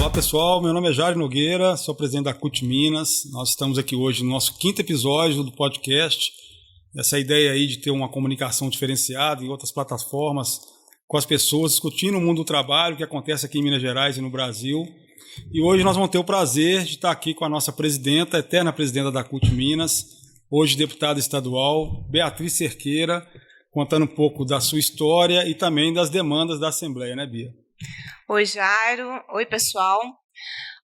Olá pessoal, meu nome é Jair Nogueira, sou presidente da CUT Minas. Nós estamos aqui hoje no nosso 5º episódio do podcast. Essa ideia aí de ter uma comunicação diferenciada em outras plataformas com as pessoas, discutindo o mundo do trabalho que acontece aqui em Minas Gerais e no Brasil. E hoje nós vamos ter o prazer de estar aqui com a nossa presidenta, eterna presidenta da CUT Minas, hoje deputada estadual, Beatriz Cerqueira, contando um pouco da sua história e também das demandas da Assembleia, né, Bia? Oi, Jairo. Oi, pessoal.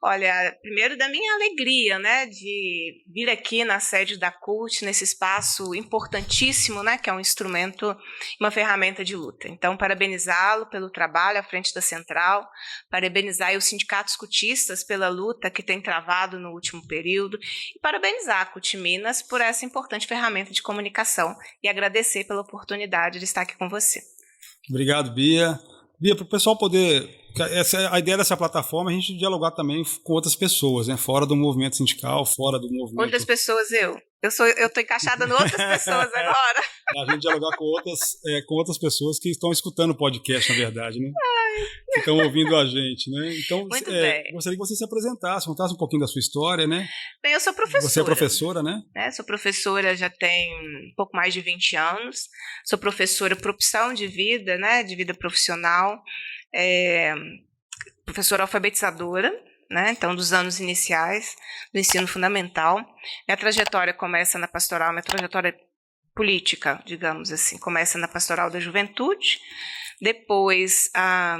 Olha, primeiro da minha alegria, né, de vir aqui na sede da CUT, nesse espaço importantíssimo, né, que é um instrumento, uma ferramenta de luta. Então, parabenizá-lo pelo trabalho à frente da Central, parabenizar os sindicatos cutistas pela luta que tem travado no último período e parabenizar a CUT Minas por essa importante ferramenta de comunicação e agradecer pela oportunidade de estar aqui com você. Obrigado, Bia. Bia, para o pessoal poder... a ideia dessa plataforma é a gente dialogar também com outras pessoas, né? Fora do movimento sindical, fora do movimento... Outras pessoas, eu estou encaixada em outras pessoas agora. A gente dialogar com outras pessoas que estão escutando o podcast, na verdade, né? Que estão ouvindo a gente, né? Então, gostaria que você se apresentasse, contasse um pouquinho da sua história, né? Bem, eu sou professora. Você é professora, né? Sou professora já tem um pouco mais de 20 anos. Sou professora por opção de vida, né? De vida profissional. Professora alfabetizadora, né? Então, dos anos iniciais do ensino fundamental. Minha trajetória começa na pastoral, minha trajetória política, digamos assim, começa na pastoral da juventude, depois a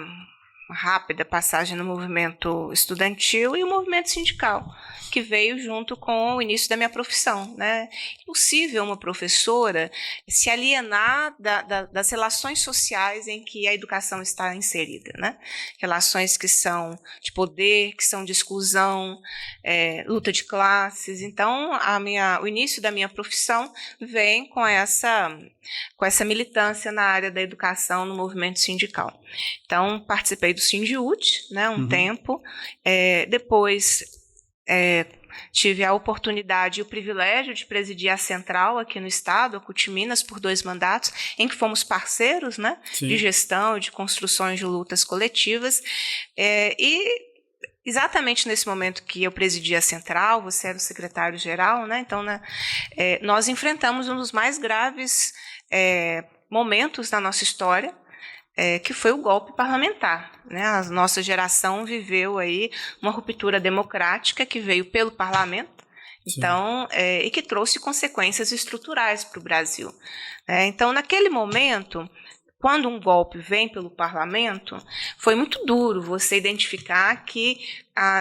rápida passagem no movimento estudantil e o movimento sindical, que veio junto com o início da minha profissão, né? Impossível uma professora se alienar das relações sociais em que a educação está inserida, né? Relações que são de poder, que são de exclusão, luta de classes. Então, o início da minha profissão vem com essa militância na área da educação no movimento sindical. Então, participei do Sindiúd, né, tempo. Depois, tive a oportunidade e o privilégio de presidir a Central aqui no estado, a CUT Minas, por 2 mandatos, em que fomos parceiros, né, de gestão, de construções de lutas coletivas. E exatamente nesse momento que eu presidi a Central, você era o secretário-geral, né, então nós enfrentamos um dos mais graves momentos da nossa história, que foi o golpe parlamentar, né? A nossa geração viveu aí uma ruptura democrática que veio pelo parlamento, então, e que trouxe consequências estruturais para o Brasil. Então, naquele momento, quando um golpe vem pelo parlamento, foi muito duro você identificar que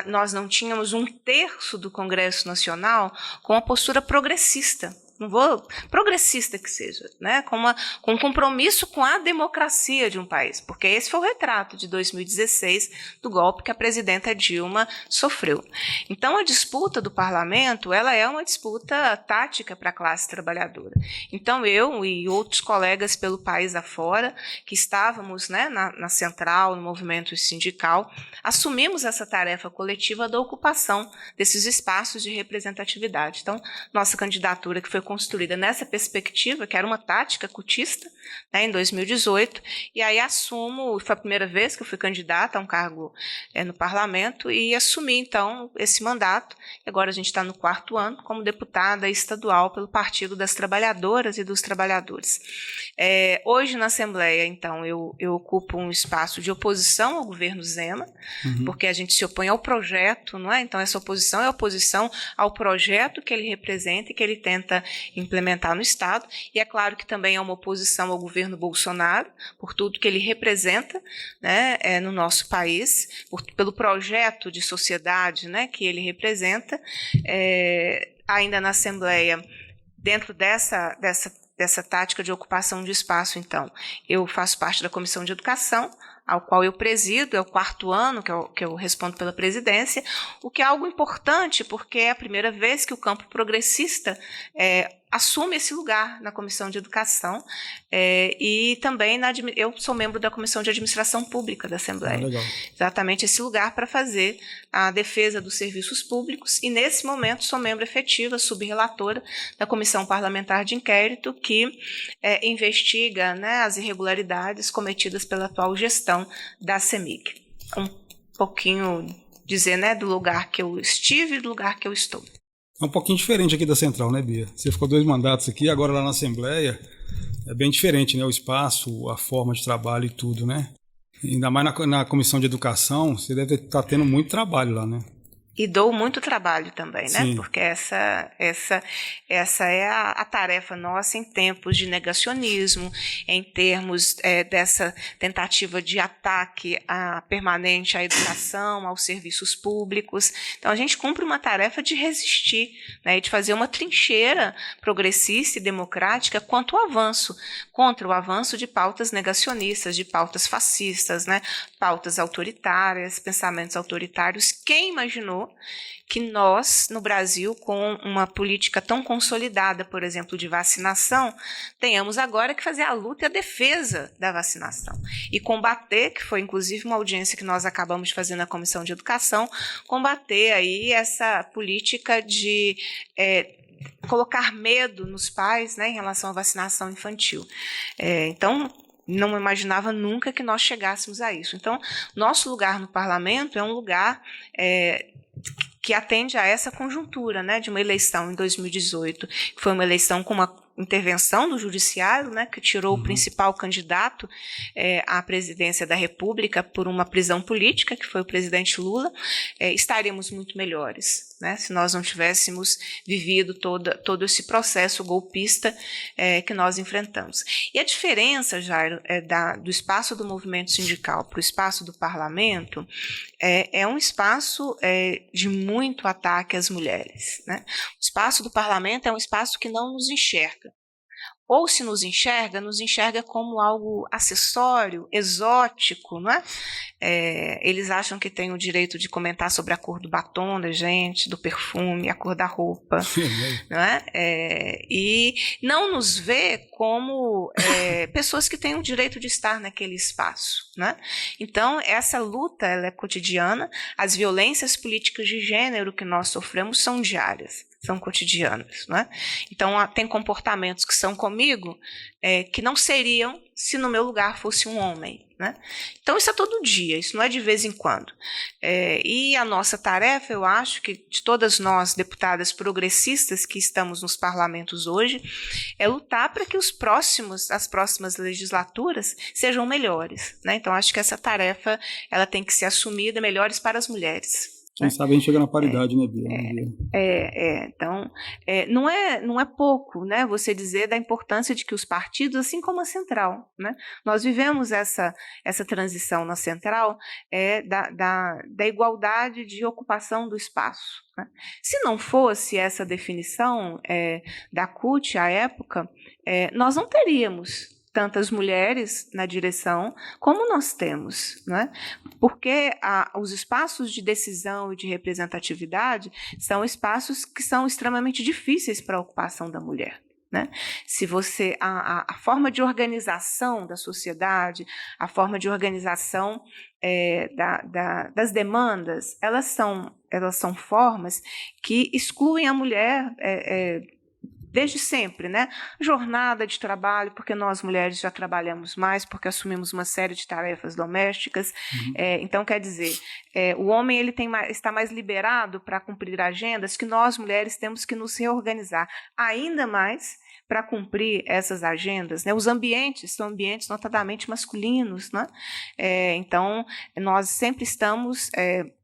nós não tínhamos 1/3 do Congresso Nacional com uma postura progressista. Progressista que seja, né? Com um compromisso com a democracia de um país, porque esse foi o retrato de 2016 do golpe que a presidenta Dilma sofreu. Então, a disputa do parlamento, ela é uma disputa tática para a classe trabalhadora. Então, eu e outros colegas pelo país afora, que estávamos, né, na Central, no movimento sindical, assumimos essa tarefa coletiva da ocupação desses espaços de representatividade. Então, nossa candidatura, que foi construída nessa perspectiva, que era uma tática cutista, né, em 2018, e aí foi a primeira vez que eu fui candidata a um cargo no parlamento e assumi, então, esse mandato, e agora a gente está no 4º ano como deputada estadual pelo Partido das Trabalhadoras e dos Trabalhadores. Hoje, na Assembleia, então, eu ocupo um espaço de oposição ao governo Zema, porque a gente se opõe ao projeto, não é? Então, essa oposição é oposição ao projeto que ele representa e que ele tenta implementar no Estado, e é claro que também é uma oposição ao governo Bolsonaro, por tudo que ele representa, né, no nosso país, pelo projeto de sociedade, né, que ele representa. Ainda na Assembleia, dentro dessa tática de ocupação de espaço, então, eu faço parte da Comissão de Educação, ao qual eu presido, é o 4º ano que eu respondo pela presidência, o que é algo importante, porque é a primeira vez que o campo progressista assume esse lugar na Comissão de Educação, e também eu sou membro da Comissão de Administração Pública da Assembleia. Legal. Exatamente esse lugar para fazer a defesa dos serviços públicos, e nesse momento sou membro efetiva, subrelatora da Comissão Parlamentar de Inquérito, que investiga, né, as irregularidades cometidas pela atual gestão da CEMIG. Um pouquinho dizer, né, do lugar que eu estive e do lugar que eu estou. É um pouquinho diferente aqui da Central, né, Bia? Você ficou 2 mandatos aqui, agora lá na Assembleia é bem diferente, né? O espaço, a forma de trabalho e tudo, né? Ainda mais na Comissão de Educação, você deve estar tendo muito trabalho lá, né? E dou muito trabalho também, né? Sim. Porque essa é a tarefa nossa em tempos de negacionismo, em termos dessa tentativa de ataque permanente à educação, aos serviços públicos. Então, a gente cumpre uma tarefa de resistir, né? E de fazer uma trincheira progressista e democrática contra o avanço de pautas negacionistas, de pautas fascistas, né? Pautas autoritárias, pensamentos autoritários. Quem imaginou que nós, no Brasil, com uma política tão consolidada, por exemplo, de vacinação, tenhamos agora que fazer a luta e a defesa da vacinação e combater, que foi inclusive uma audiência que nós acabamos de fazer na Comissão de Educação, combater aí essa política de colocar medo nos pais, né, em relação à vacinação infantil. Então, não imaginava nunca que nós chegássemos a isso. Então, nosso lugar no parlamento é um lugar que atende a essa conjuntura, né, de uma eleição em 2018, que foi uma eleição com uma intervenção do judiciário, né, que tirou o principal candidato à presidência da República por uma prisão política, que foi o presidente Lula. Estaríamos muito melhores, né, se nós não tivéssemos vivido todo esse processo golpista que nós enfrentamos. E a diferença, Jairo, do espaço do movimento sindical para o espaço do parlamento é um espaço de muito ataque às mulheres, né? O espaço do parlamento é um espaço que não nos enxerga. Ou se nos enxerga como algo acessório, exótico, não é? Eles acham que têm o direito de comentar sobre a cor do batom da gente, do perfume, a cor da roupa, não é? E não nos vê como pessoas que têm o direito de estar naquele espaço, né? Então, essa luta ela é cotidiana, as violências políticas de gênero que nós sofremos são diárias, são cotidianas, né? Então, tem comportamentos que são comigo que não seriam se no meu lugar fosse um homem, né? Então, isso é todo dia, isso não é de vez em quando. E a nossa tarefa, eu acho que de todas nós, deputadas progressistas que estamos nos parlamentos hoje, é lutar para que as próximas legislaturas sejam melhores, né? Então, acho que essa tarefa ela tem que ser assumida, melhores para as mulheres. Quem sabe a gente chega na paridade, né, Bia? Então, não é pouco, né, você dizer da importância de que os partidos, assim como a Central, né, nós vivemos essa transição na Central da igualdade de ocupação do espaço, né? Se não fosse essa definição da CUT à época, nós não teríamos tantas mulheres na direção como nós temos, né? Porque os espaços de decisão e de representatividade são espaços que são extremamente difíceis para a ocupação da mulher, né? Se a forma de organização da sociedade, a forma de organização das demandas, elas são formas que excluem a mulher desde sempre, né? Jornada de trabalho, porque nós mulheres já trabalhamos mais, porque assumimos uma série de tarefas domésticas. Então, quer dizer, o homem ele está mais liberado para cumprir agendas que nós mulheres temos que nos reorganizar ainda mais para cumprir essas agendas, né? Os ambientes são ambientes notadamente masculinos, né? Então, nós sempre estamos...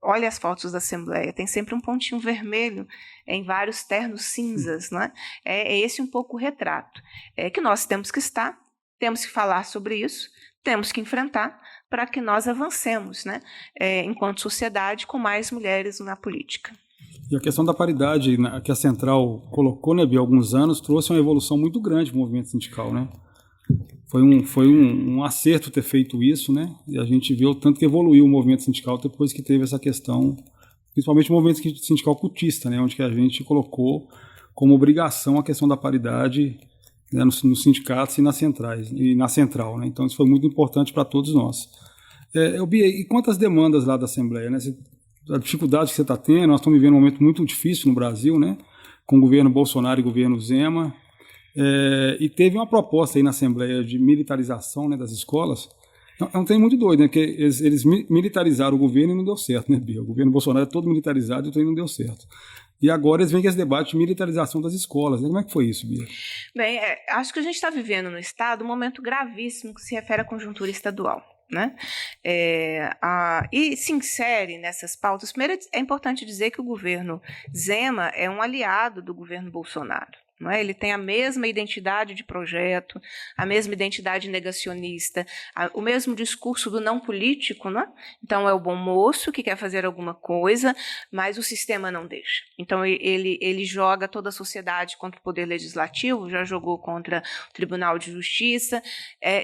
olha as fotos da Assembleia, tem sempre um pontinho vermelho em vários ternos cinzas, né? É esse um pouco o retrato. Que nós temos que estar, temos que falar sobre isso, temos que enfrentar para que nós avancemos, né? Enquanto sociedade, com mais mulheres na política. E a questão da paridade que a Central colocou, né, Bia, há alguns anos, trouxe uma evolução muito grande para o movimento sindical, né? Foi um acerto ter feito isso, né? E a gente viu o tanto que evoluiu o movimento sindical depois que teve essa questão, principalmente o movimento sindical cutista, né? Onde que a gente colocou como obrigação a questão da paridade, né, nos sindicatos e nas centrais, e na Central, né? Então isso foi muito importante para todos nós. Bia, e quantas demandas lá da Assembleia, né? A dificuldade que você está tendo, nós estamos vivendo um momento muito difícil no Brasil, né? Com o governo Bolsonaro e o governo Zema. E teve uma proposta aí na Assembleia de militarização, né, das escolas. É um trem muito doido, né? Porque eles militarizaram o governo e não deu certo, né, Bia? O governo Bolsonaro é todo militarizado e o trem não deu certo. E agora eles vêm com esse debate de militarização das escolas, né? Como é que foi isso, Bia? Bem, acho que a gente está vivendo no Estado um momento gravíssimo que se refere à conjuntura estadual. Né? E se insere nessas pautas. Primeiro, é importante dizer que o governo Zema é um aliado do governo Bolsonaro. Não é? Ele tem a mesma identidade de projeto, a mesma identidade negacionista, o mesmo discurso do não político. Não é? Então, é o bom moço que quer fazer alguma coisa, mas o sistema não deixa. Então, ele joga toda a sociedade contra o poder legislativo, já jogou contra o Tribunal de Justiça,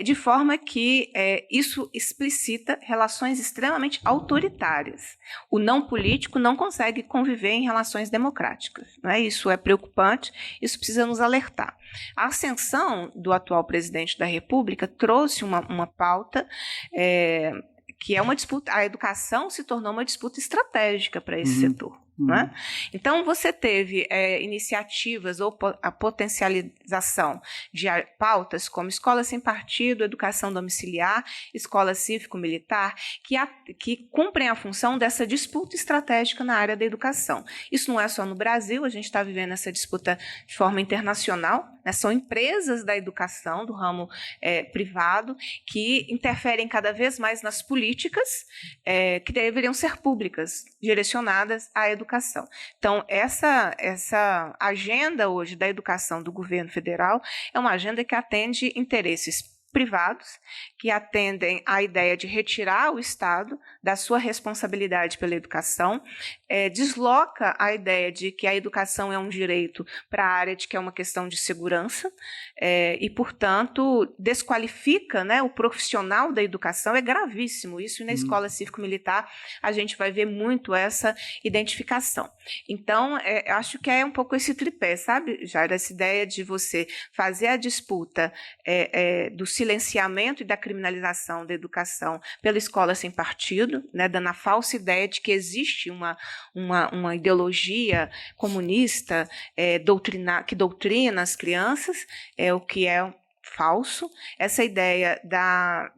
de forma que isso explicita relações extremamente autoritárias. O não político não consegue conviver em relações democráticas. Não é? Isso é preocupante, isso precisa nos alertar. A ascensão do atual presidente da República trouxe uma pauta que é uma disputa. A educação se tornou uma disputa estratégica para esse setor. Né? Então, você teve iniciativas ou a potencialização de pautas como escola sem partido, educação domiciliar, escola cívico-militar, que cumprem a função dessa disputa estratégica na área da educação. Isso não é só no Brasil, a gente está vivendo essa disputa de forma internacional, né? São empresas da educação, do ramo privado, que interferem cada vez mais nas políticas que deveriam ser públicas, direcionadas à educação. Então, essa agenda hoje da educação do governo federal é uma agenda que atende interesses privados, que atendem à ideia de retirar o Estado da sua responsabilidade pela educação, desloca a ideia de que a educação é um direito para a área de que é uma questão de segurança e, portanto, desqualifica, né, o profissional da educação. É gravíssimo isso, e na escola cívico-militar a gente vai ver muito essa identificação. Então, acho que é um pouco esse tripé, sabe, Jair? Essa ideia de você fazer a disputa do silenciamento e da criminalização da educação pela escola sem partido, né, dando a falsa ideia de que existe uma ideologia comunista que doutrina as crianças, o que é falso. Essa ideia da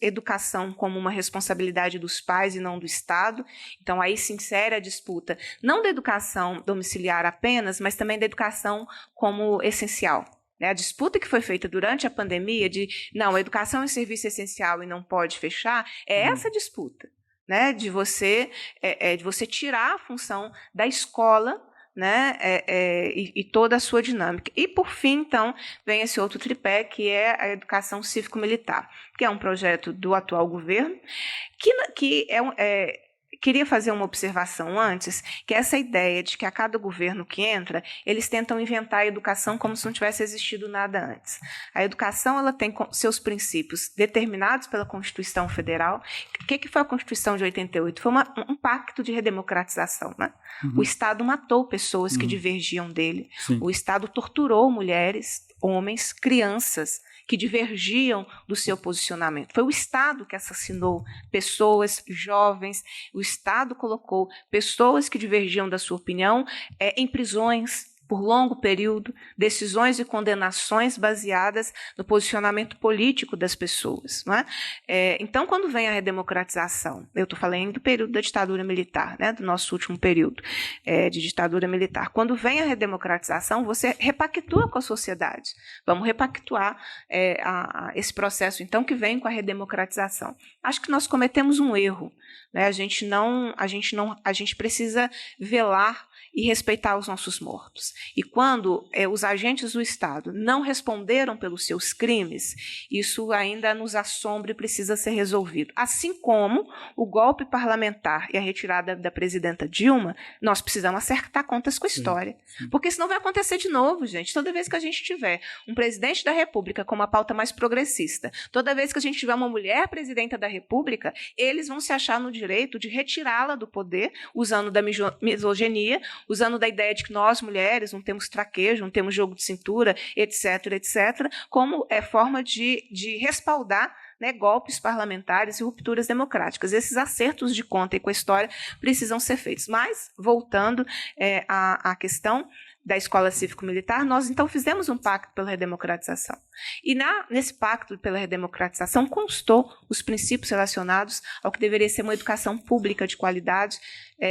educação como uma responsabilidade dos pais e não do Estado. Então, aí se insere a disputa, não da educação domiciliar apenas, mas também da educação como essencial. A disputa que foi feita durante a pandemia de, não, a educação é um serviço essencial e não pode fechar, essa disputa, né, de você tirar a função da escola, né, e toda a sua dinâmica. E, por fim, então, vem esse outro tripé, que é a educação cívico-militar, que é um projeto do atual governo, que queria fazer uma observação antes, que é essa ideia de que a cada governo que entra, eles tentam inventar a educação como se não tivesse existido nada antes. A educação, ela tem seus princípios determinados pela Constituição Federal. O que foi a Constituição de 88? Foi um pacto de redemocratização. Né? O Estado matou pessoas que divergiam dele. Sim. O Estado torturou mulheres, homens, crianças que divergiam do seu posicionamento. Foi o Estado que assassinou pessoas jovens, o Estado colocou pessoas que divergiam da sua opinião em prisões por longo período, decisões e condenações baseadas no posicionamento político das pessoas. Não é? Então, quando vem a redemocratização, eu estou falando do período da ditadura militar, né, do nosso último período de ditadura militar, quando vem a redemocratização, você repactua com a sociedade. Vamos repactuar esse processo, então, que vem com a redemocratização. Acho que nós cometemos um erro. Né? A gente precisa velar e respeitar os nossos mortos. E quando os agentes do Estado não responderam pelos seus crimes, isso ainda nos assombra e precisa ser resolvido. Assim como o golpe parlamentar e a retirada da presidenta Dilma, nós precisamos acertar contas com a história. Sim. Porque senão vai acontecer de novo, gente. Toda vez que a gente tiver um presidente da República com uma pauta mais progressista, toda vez que a gente tiver uma mulher presidenta da República, eles vão se achar no direito de retirá-la do poder, usando da misoginia, usando da ideia de que nós, mulheres, não temos traquejo, não temos jogo de cintura, etc., como forma de respaldar, né, golpes parlamentares e rupturas democráticas. Esses acertos de conta e com a história precisam ser feitos. Mas, voltando à questão, da Escola Cívico-Militar, nós então fizemos um pacto pela redemocratização. E nesse pacto pela redemocratização constou os princípios relacionados ao que deveria ser uma educação pública de qualidade,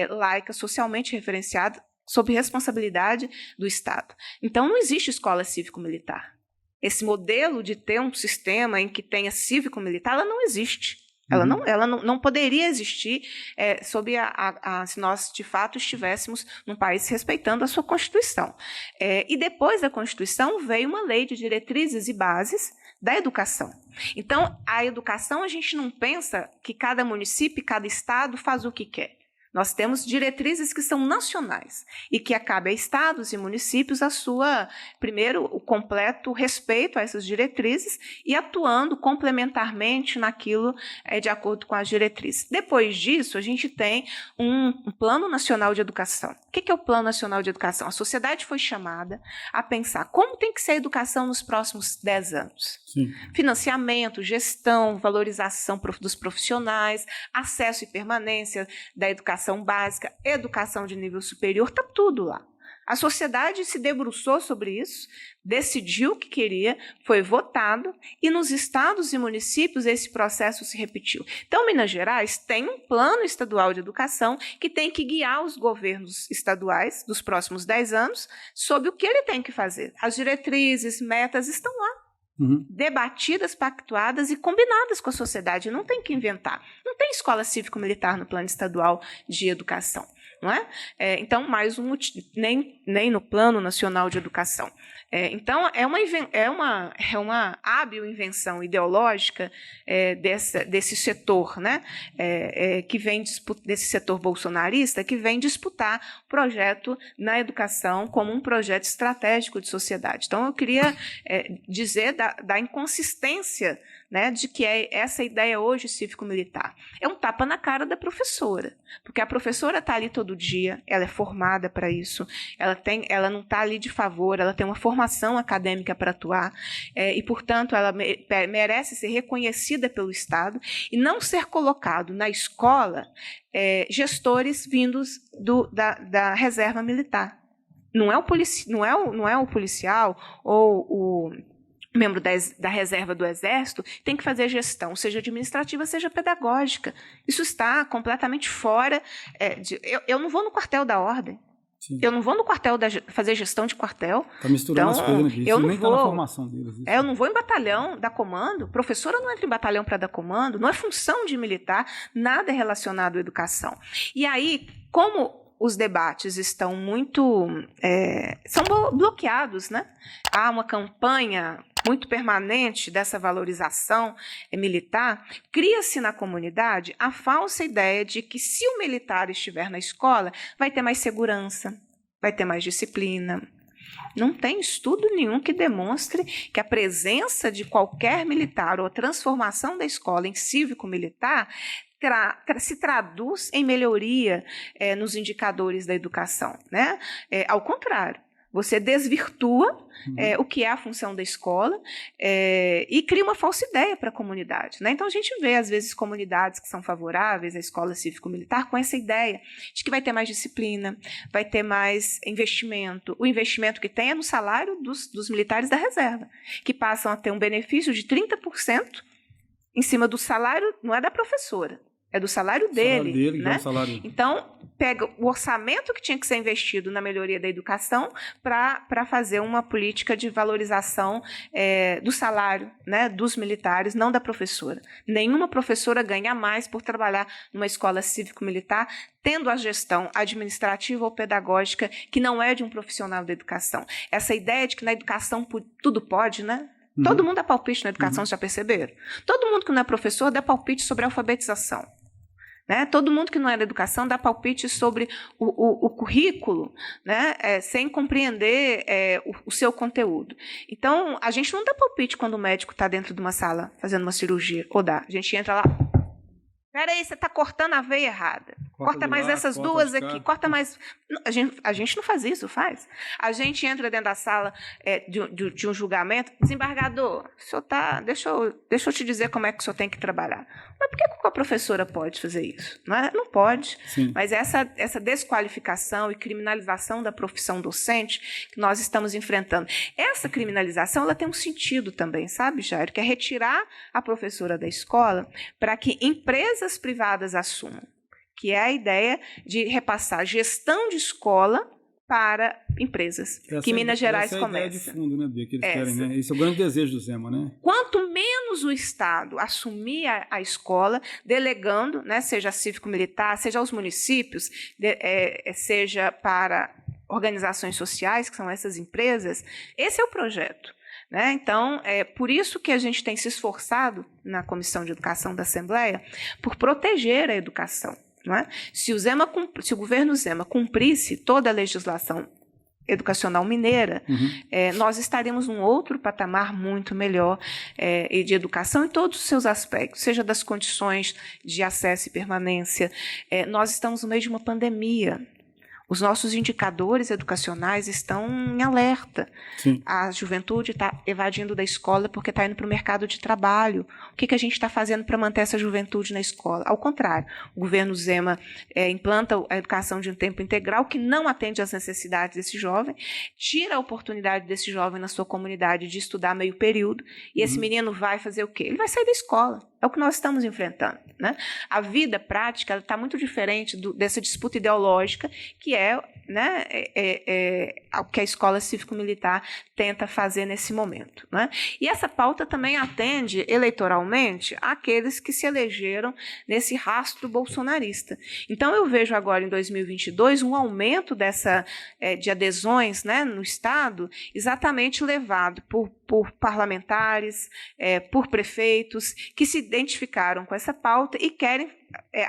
laica, socialmente referenciada, sob responsabilidade do Estado. Então, não existe escola cívico-militar. Esse modelo de ter um sistema em que tenha cívico-militar, ela não existe. Ela não poderia existir se nós, de fato, estivéssemos num país respeitando a sua Constituição. E depois da Constituição veio uma lei de diretrizes e bases da educação. Então, a educação, a gente não pensa que cada município, cada estado faz o que quer. Nós temos diretrizes que são nacionais e que cabe a estados e municípios primeiro, o completo respeito a essas diretrizes e atuando complementarmente naquilo de acordo com as diretrizes. Depois disso, a gente tem um Plano Nacional de Educação. O que é o Plano Nacional de Educação? A sociedade foi chamada a pensar como tem que ser a educação nos próximos 10 anos. Sim. Financiamento, gestão, valorização dos profissionais, acesso e permanência da educação básica, educação de nível superior, está tudo lá. A sociedade se debruçou sobre isso, decidiu o que queria, foi votado, e nos estados e municípios esse processo se repetiu. Então, Minas Gerais tem um plano estadual de educação que tem que guiar os governos estaduais dos próximos 10 anos sobre o que ele tem que fazer. As diretrizes, metas estão lá. Debatidas, pactuadas e combinadas com a sociedade. Não tem que inventar. Não tem escola cívico-militar no plano estadual de educação. Não é? Então, mais um motivo, nem no Plano Nacional de Educação. Então, é uma hábil invenção ideológica desse setor, né? Que vem desse setor bolsonarista, que vem disputar o projeto na educação como um projeto estratégico de sociedade. Então, eu queria dizer da inconsistência, né, de que essa ideia hoje cívico-militar. É um tapa na cara da professora, porque a professora está ali todo dia, ela é formada para isso, ela não está ali de favor, ela tem uma formação acadêmica para atuar, e, portanto, ela merece ser reconhecida pelo Estado e não ser colocado na escola gestores vindos da reserva militar. Não é o policial ou o membro da reserva do Exército tem que fazer gestão, seja administrativa, seja pedagógica. Isso está completamente fora. Eu não vou no quartel da ordem. Sim. Eu não vou no quartel fazer gestão de quartel. Está misturando as coisas, né? Eu não nem vou. Tá na formação deles. Eu não vou em batalhão dar comando. Professora não entra em batalhão para dar comando. Não é função de militar. Nada é relacionado à educação. E aí, como os debates estão são bloqueados, né? Há uma campanha muito permanente dessa valorização militar, cria-se na comunidade a falsa ideia de que se o militar estiver na escola, vai ter mais segurança, vai ter mais disciplina. Não tem estudo nenhum que demonstre que a presença de qualquer militar ou a transformação da escola em cívico-militar se traduz em melhoria nos indicadores da educação, né? Ao contrário, você desvirtua o que é a função da escola e cria uma falsa ideia para a comunidade, né? Então, a gente vê, às vezes, comunidades que são favoráveis à escola cívico-militar com essa ideia de que vai ter mais disciplina, vai ter mais investimento. O investimento que tem é no salário dos militares da reserva, que passam a ter um benefício de 30% em cima do salário, não é da professora, é do salário dele, né? Então, pega o orçamento que tinha que ser investido na melhoria da educação para fazer uma política de valorização do salário, né, dos militares, não da professora. Nenhuma professora ganha mais por trabalhar numa escola cívico-militar, tendo a gestão administrativa ou pedagógica que não é de um profissional da educação. Essa ideia de que na educação tudo pode, né? Todo mundo dá palpite na educação, já perceberam? Todo mundo que não é professor dá palpite sobre a alfabetização. Né? Todo mundo que não é da educação dá palpite sobre o currículo, né? Sem compreender o seu conteúdo. Então, a gente não dá palpite quando o médico está dentro de uma sala fazendo uma cirurgia, ou dá. A gente entra lá, Peraí, você está cortando a veia errada. Corta mais essas duas aqui. Corta mais. A gente não faz isso, faz? A gente entra dentro da sala de um julgamento. Desembargador, o senhor tá. Deixa eu te dizer como é que o senhor tem que trabalhar. Mas por que a professora pode fazer isso? Não pode. Sim. Mas essa desqualificação e criminalização da profissão docente que nós estamos enfrentando. Essa criminalização ela tem um sentido também, sabe, Jairo? Que é retirar a professora da escola para que empresas privadas assumam, que é a ideia de repassar gestão de escola para empresas, que Minas Gerais começa. Essa é a ideia de fundo, né, Bia, que eles querem, né? Esse é o grande desejo do Zema, né? Quanto menos o Estado assumir a escola, delegando, né, seja cívico-militar, seja aos municípios, seja para organizações sociais, que são essas empresas, esse é o projeto. Né? Então, é por isso que a gente tem se esforçado na Comissão de Educação da Assembleia por proteger a educação. Não é? Se o governo Zema cumprisse toda a legislação educacional mineira, nós estaríamos num outro patamar muito melhor de educação em todos os seus aspectos, seja das condições de acesso e permanência. Nós estamos no meio de uma pandemia. Os nossos indicadores educacionais estão em alerta. Sim. A juventude está evadindo da escola porque está indo para o mercado de trabalho. O que a gente está fazendo para manter essa juventude na escola? Ao contrário, o governo Zema implanta a educação de um tempo integral que não atende às necessidades desse jovem, tira a oportunidade desse jovem na sua comunidade de estudar meio período, e esse menino vai fazer o quê? Ele vai sair da escola. É o que nós estamos enfrentando. Né? A vida prática está muito diferente dessa disputa ideológica que o que a escola cívico-militar tenta fazer nesse momento. Né? E essa pauta também atende eleitoralmente àqueles que se elegeram nesse rastro bolsonarista. Então, eu vejo agora, em 2022, um aumento de adesões, né, no Estado, exatamente levado por parlamentares, por prefeitos, que se identificaram com essa pauta e querem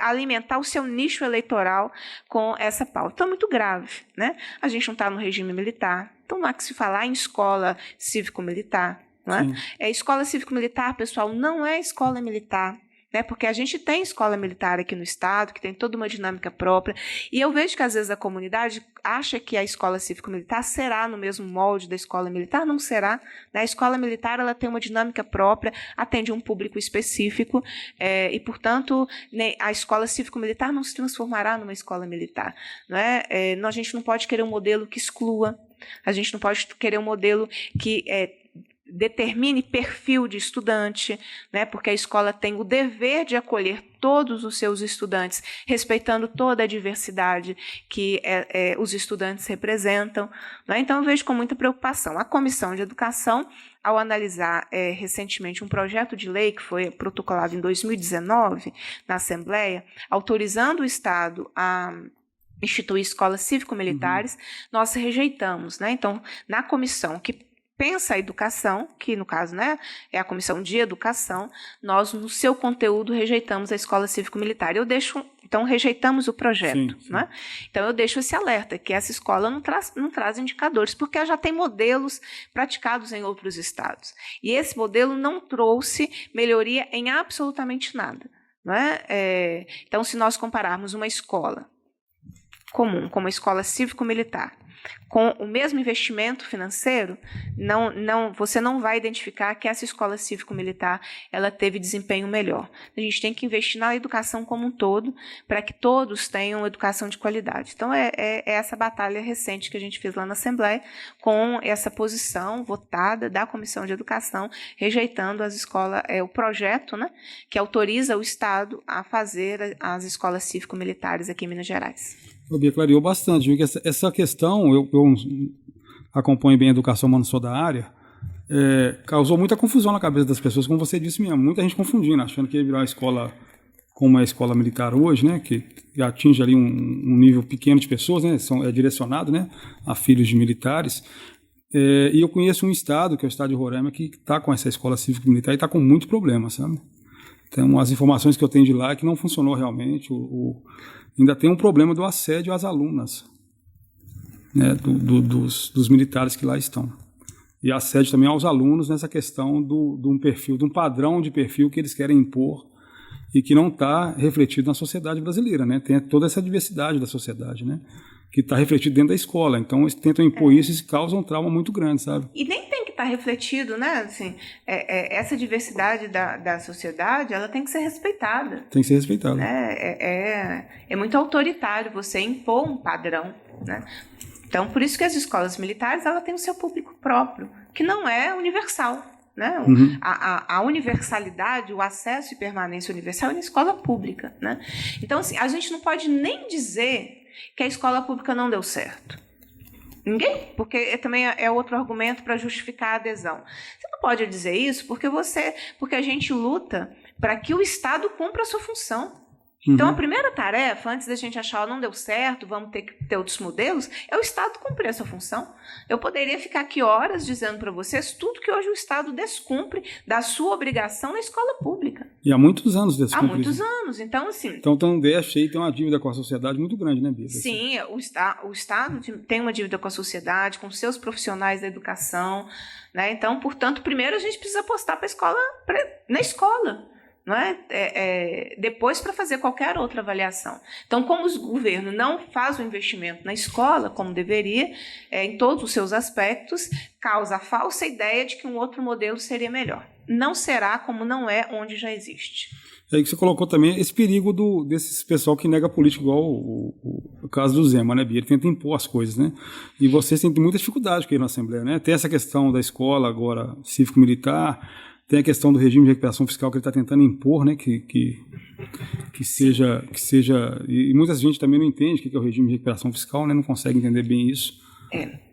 alimentar o seu nicho eleitoral com essa pauta. Então, é muito grave. Né? A gente não está no regime militar, então não há que se falar em escola cívico-militar. Não é? Escola cívico-militar, pessoal, não é escola militar. Né, porque a gente tem escola militar aqui no Estado, que tem toda uma dinâmica própria, e eu vejo que, às vezes, a comunidade acha que a escola cívico-militar será no mesmo molde da escola militar, não será. Né? A escola militar ela tem uma dinâmica própria, atende um público específico, e, portanto, a escola cívico-militar não se transformará numa escola militar. Não é? A gente não pode querer um modelo que exclua, a gente não pode querer um modelo que determine perfil de estudante, né, porque a escola tem o dever de acolher todos os seus estudantes, respeitando toda a diversidade que os estudantes representam. Né? Então, eu vejo com muita preocupação. A Comissão de Educação, ao analisar recentemente um projeto de lei que foi protocolado em 2019 na Assembleia, autorizando o Estado a instituir escolas cívico-militares, nós rejeitamos. Né? Então, na comissão que pensa a educação, que no caso, né, é a Comissão de Educação, nós, no seu conteúdo, rejeitamos a escola cívico-militar. Então, rejeitamos o projeto. Sim. Né? Então, eu deixo esse alerta, que essa escola não traz indicadores, porque ela já tem modelos praticados em outros estados. E esse modelo não trouxe melhoria em absolutamente nada. Né? Então, se nós compararmos uma escola comum, como a escola cívico-militar, com o mesmo investimento financeiro, você não vai identificar que essa escola cívico-militar ela teve desempenho melhor. A gente tem que investir na educação como um todo, para que todos tenham educação de qualidade. Então, é essa batalha recente que a gente fez lá na Assembleia, com essa posição votada da Comissão de Educação, rejeitando as escolas, o projeto, né, que autoriza o Estado a fazer as escolas cívico-militares aqui em Minas Gerais. O Bia clareou bastante, viu? Essa questão, eu acompanho bem a educação, mas não sou da área, causou muita confusão na cabeça das pessoas, como você disse mesmo, muita gente confundindo, achando que ia virar uma escola como é a escola militar hoje, né, que atinge ali um nível pequeno de pessoas, né, é direcionado, né, a filhos de militares. E eu conheço um estado, que é o estado de Roraima, que está com essa escola cívico-militar e está com muito problema, sabe? Então, as informações que eu tenho de lá é que não funcionou realmente. Ainda tem um problema do assédio às alunas, né, dos militares que lá estão. E assédio também aos alunos nessa questão de um padrão de perfil que eles querem impor e que não está refletido na sociedade brasileira, né? Tem toda essa diversidade da sociedade, né? Que está refletido dentro da escola. Então, eles tentam impor isso e causam um trauma muito grande, sabe? E nem tem que estar refletido, né? Assim, essa diversidade da sociedade, ela tem que ser respeitada. Tem que ser respeitada. É muito autoritário você impor um padrão, né? Então, por isso que as escolas militares, ela tem o seu público próprio, que não é universal. Né? Uhum. A universalidade, o acesso e permanência universal é na escola pública. Né? Então, assim, a gente não pode nem dizer que a escola pública não deu certo. Ninguém, porque também é outro argumento para justificar a adesão. Você não pode dizer isso porque a gente luta para que o Estado cumpra a sua função. Então, a primeira tarefa, antes da gente achar não deu certo, vamos ter que ter outros modelos, é o Estado cumprir a sua função. Eu poderia ficar aqui horas dizendo para vocês tudo que hoje o Estado descumpre da sua obrigação na escola pública. E há muitos anos descumpre. Há muitos anos. Então, assim... Então, tem um déficit aí, tem uma dívida com a sociedade muito grande, né, Bia? Sim, o Estado tem uma dívida com a sociedade, com seus profissionais da educação, né? Então, portanto, primeiro a gente precisa apostar na escola. Não é? Depois para fazer qualquer outra avaliação. Então, como o governo não faz o investimento na escola, como deveria, em todos os seus aspectos, causa a falsa ideia de que um outro modelo seria melhor. Não será como não é onde já existe. É aí que você colocou também esse perigo desse pessoal que nega a política, igual o caso do Zema, né, Bia? Ele tenta impor as coisas, né? E vocês têm muita dificuldade com ele na Assembleia, né? Tem essa questão da escola agora cívico-militar. Tem a questão do regime de recuperação fiscal que ele está tentando impor, né, que seja... E muita gente também não entende o que é o regime de recuperação fiscal, né, não consegue entender bem isso.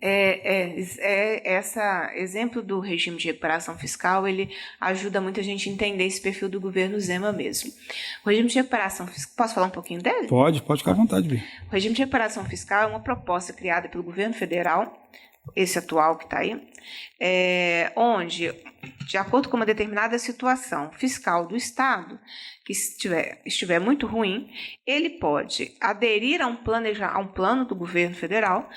Esse exemplo do regime de recuperação fiscal, ele ajuda muito a gente a entender esse perfil do governo Zema mesmo. O regime de recuperação fiscal... Posso falar um pouquinho dele? Pode ficar à vontade, Bia. O regime de recuperação fiscal é uma proposta criada pelo governo federal, esse atual que está aí, onde, de acordo com uma determinada situação fiscal do Estado, que estiver muito ruim, ele pode aderir a um plano do governo federal,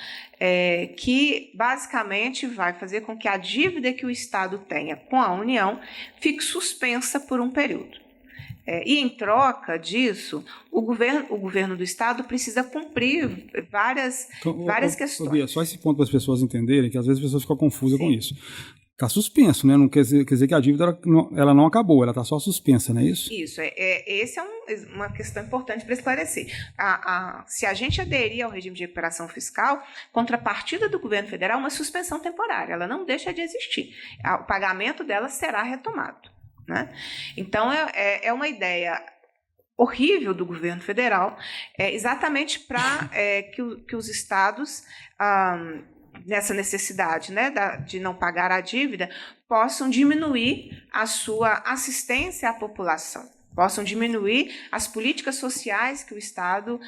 que basicamente vai fazer com que a dívida que o Estado tenha com a União fique suspensa por um período. E, em troca disso, o governo do Estado precisa cumprir várias questões. Bia, só esse ponto para as pessoas entenderem, que às vezes as pessoas ficam confusas com isso. Está suspenso, né? Não quer dizer que a dívida ela não acabou, ela está só suspensa, não é isso? Isso, essa é uma questão importante para esclarecer. Se a gente aderir ao regime de recuperação fiscal, contrapartida do governo federal, uma suspensão temporária, ela não deixa de existir. O pagamento dela será retomado. Né? Então, é uma ideia horrível do governo federal, exatamente para que os estados, nessa necessidade, né, de não pagar a dívida, possam diminuir a sua assistência à população, possam diminuir as políticas sociais que o Estado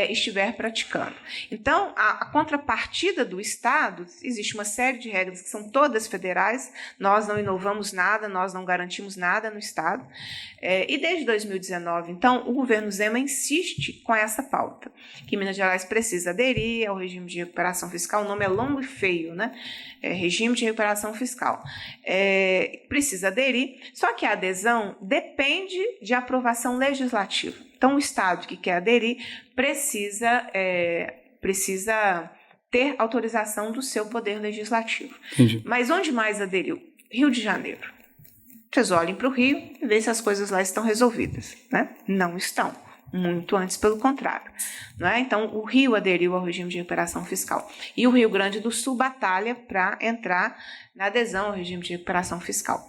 estiver praticando. Então, a contrapartida do Estado, existe uma série de regras que são todas federais, nós não inovamos nada, nós não garantimos nada no Estado, e desde 2019, então, o governo Zema insiste com essa pauta, que Minas Gerais precisa aderir ao regime de recuperação fiscal, o nome é longo e feio, né? Regime de recuperação fiscal. Precisa aderir, só que a adesão depende de aprovação legislativa. Então, o Estado que quer aderir precisa ter autorização do seu poder legislativo. Entendi. Mas onde mais aderiu? Rio de Janeiro. Vocês olhem para o Rio e veem se as coisas lá estão resolvidas. Né? Não estão. Muito antes, pelo contrário. Não é? Então, o Rio aderiu ao regime de recuperação fiscal. E o Rio Grande do Sul batalha para entrar na adesão ao regime de recuperação fiscal.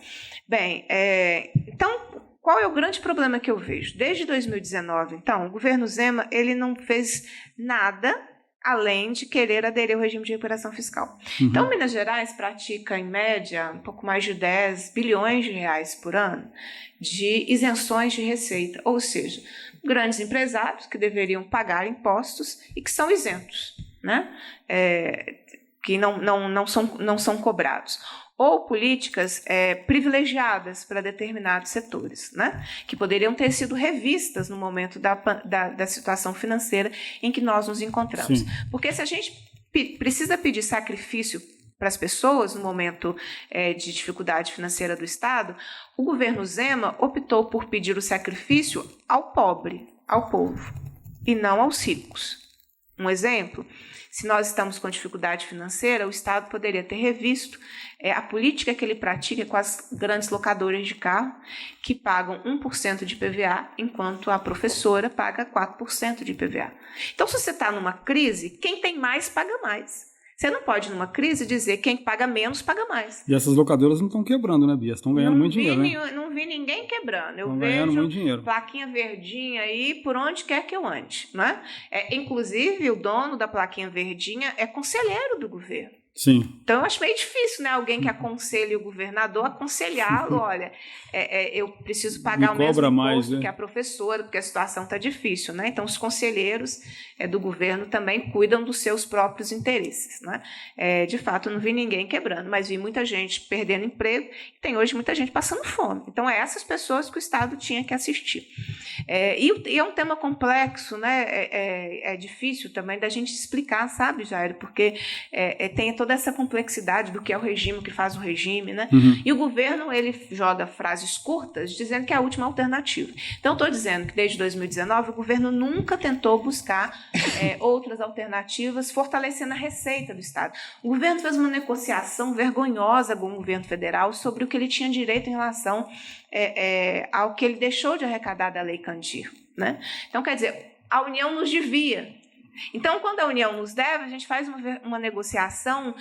Bem, então, qual é o grande problema que eu vejo? Desde 2019, então, o governo Zema ele não fez nada além de querer aderir ao regime de recuperação fiscal. Uhum. Então, Minas Gerais pratica, em média, um pouco mais de 10 bilhões de reais por ano de isenções de receita, ou seja, grandes empresários que deveriam pagar impostos e que são isentos, né? Que não são cobrados. Ou políticas privilegiadas para determinados setores, né? Que poderiam ter sido revistas no momento da situação financeira em que nós nos encontramos. Sim. Porque se a gente precisa pedir sacrifício para as pessoas no momento de dificuldade financeira do Estado, o governo Zema optou por pedir o sacrifício ao pobre, ao povo, e não aos ricos. Um exemplo, se nós estamos com dificuldade financeira, o Estado poderia ter revisto a política que ele pratica com as grandes locadoras de carro, que pagam 1% de IPVA, enquanto a professora paga 4% de IPVA. Então, se você está numa crise, quem tem mais paga mais. Você não pode, numa crise, dizer quem paga menos paga mais. E essas locadoras não estão quebrando, né, Bia? Estão ganhando muito dinheiro, né? Não vi ninguém quebrando. Eu ganhando muito dinheiro. Plaquinha verdinha aí por onde quer que eu ande, né? Inclusive, o dono da plaquinha verdinha é conselheiro do governo. Sim. Então, eu acho meio difícil, né? Alguém que aconselhe o governador aconselhá-lo, olha, eu preciso pagar o mesmo imposto que a professora, porque a situação está difícil, né? Então, os conselheiros do governo também cuidam dos seus próprios interesses, né? De fato, eu não vi ninguém quebrando, mas vi muita gente perdendo emprego e tem hoje muita gente passando fome. Então, é essas pessoas que o Estado tinha que assistir. E é um tema complexo, né? É difícil também da gente explicar, sabe, Jair? Porque tem toda essa complexidade do que é o regime, o que faz o regime, né? Uhum. E o governo, ele joga frases curtas dizendo que é a última alternativa. Então, estou dizendo que desde 2019 o governo nunca tentou buscar outras alternativas, fortalecendo a receita do Estado. O governo fez uma negociação vergonhosa com o governo federal sobre o que ele tinha direito em relação ao que ele deixou de arrecadar da Lei Candir, né? Então, quer dizer, a União nos devia. Então, quando a União nos deve, a gente faz uma negociação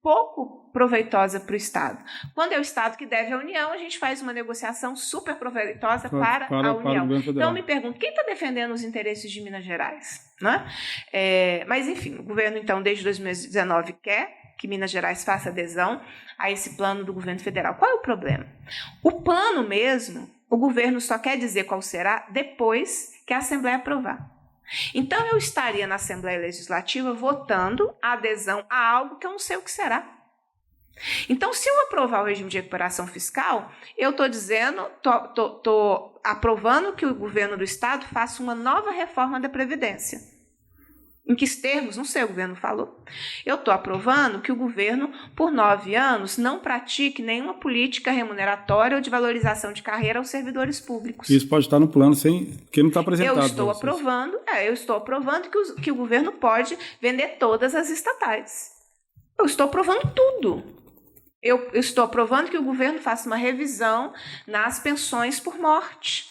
pouco proveitosa para o Estado. Quando é o Estado que deve à União, a gente faz uma negociação super proveitosa para a União. Então, eu me pergunto, quem está defendendo os interesses de Minas Gerais? Né? Mas, enfim, o governo, então, desde 2019, quer que Minas Gerais faça adesão a esse plano do governo federal. Qual é o problema? O plano mesmo, o governo só quer dizer qual será depois que a Assembleia aprovar. Então, eu estaria na Assembleia Legislativa votando a adesão a algo que eu não sei o que será. Então, se eu aprovar o regime de recuperação fiscal, eu estou dizendo, estou aprovando que o governo do Estado faça uma nova reforma da Previdência. Em que termos? Não sei, o governo falou. Eu estou aprovando que o governo, por 9 anos, não pratique nenhuma política remuneratória ou de valorização de carreira aos servidores públicos. Isso pode estar no plano, porque não está apresentado. Eu estou aprovando que o governo pode vender todas as estatais. Eu estou aprovando tudo. Eu estou aprovando que o governo faça uma revisão nas pensões por morte.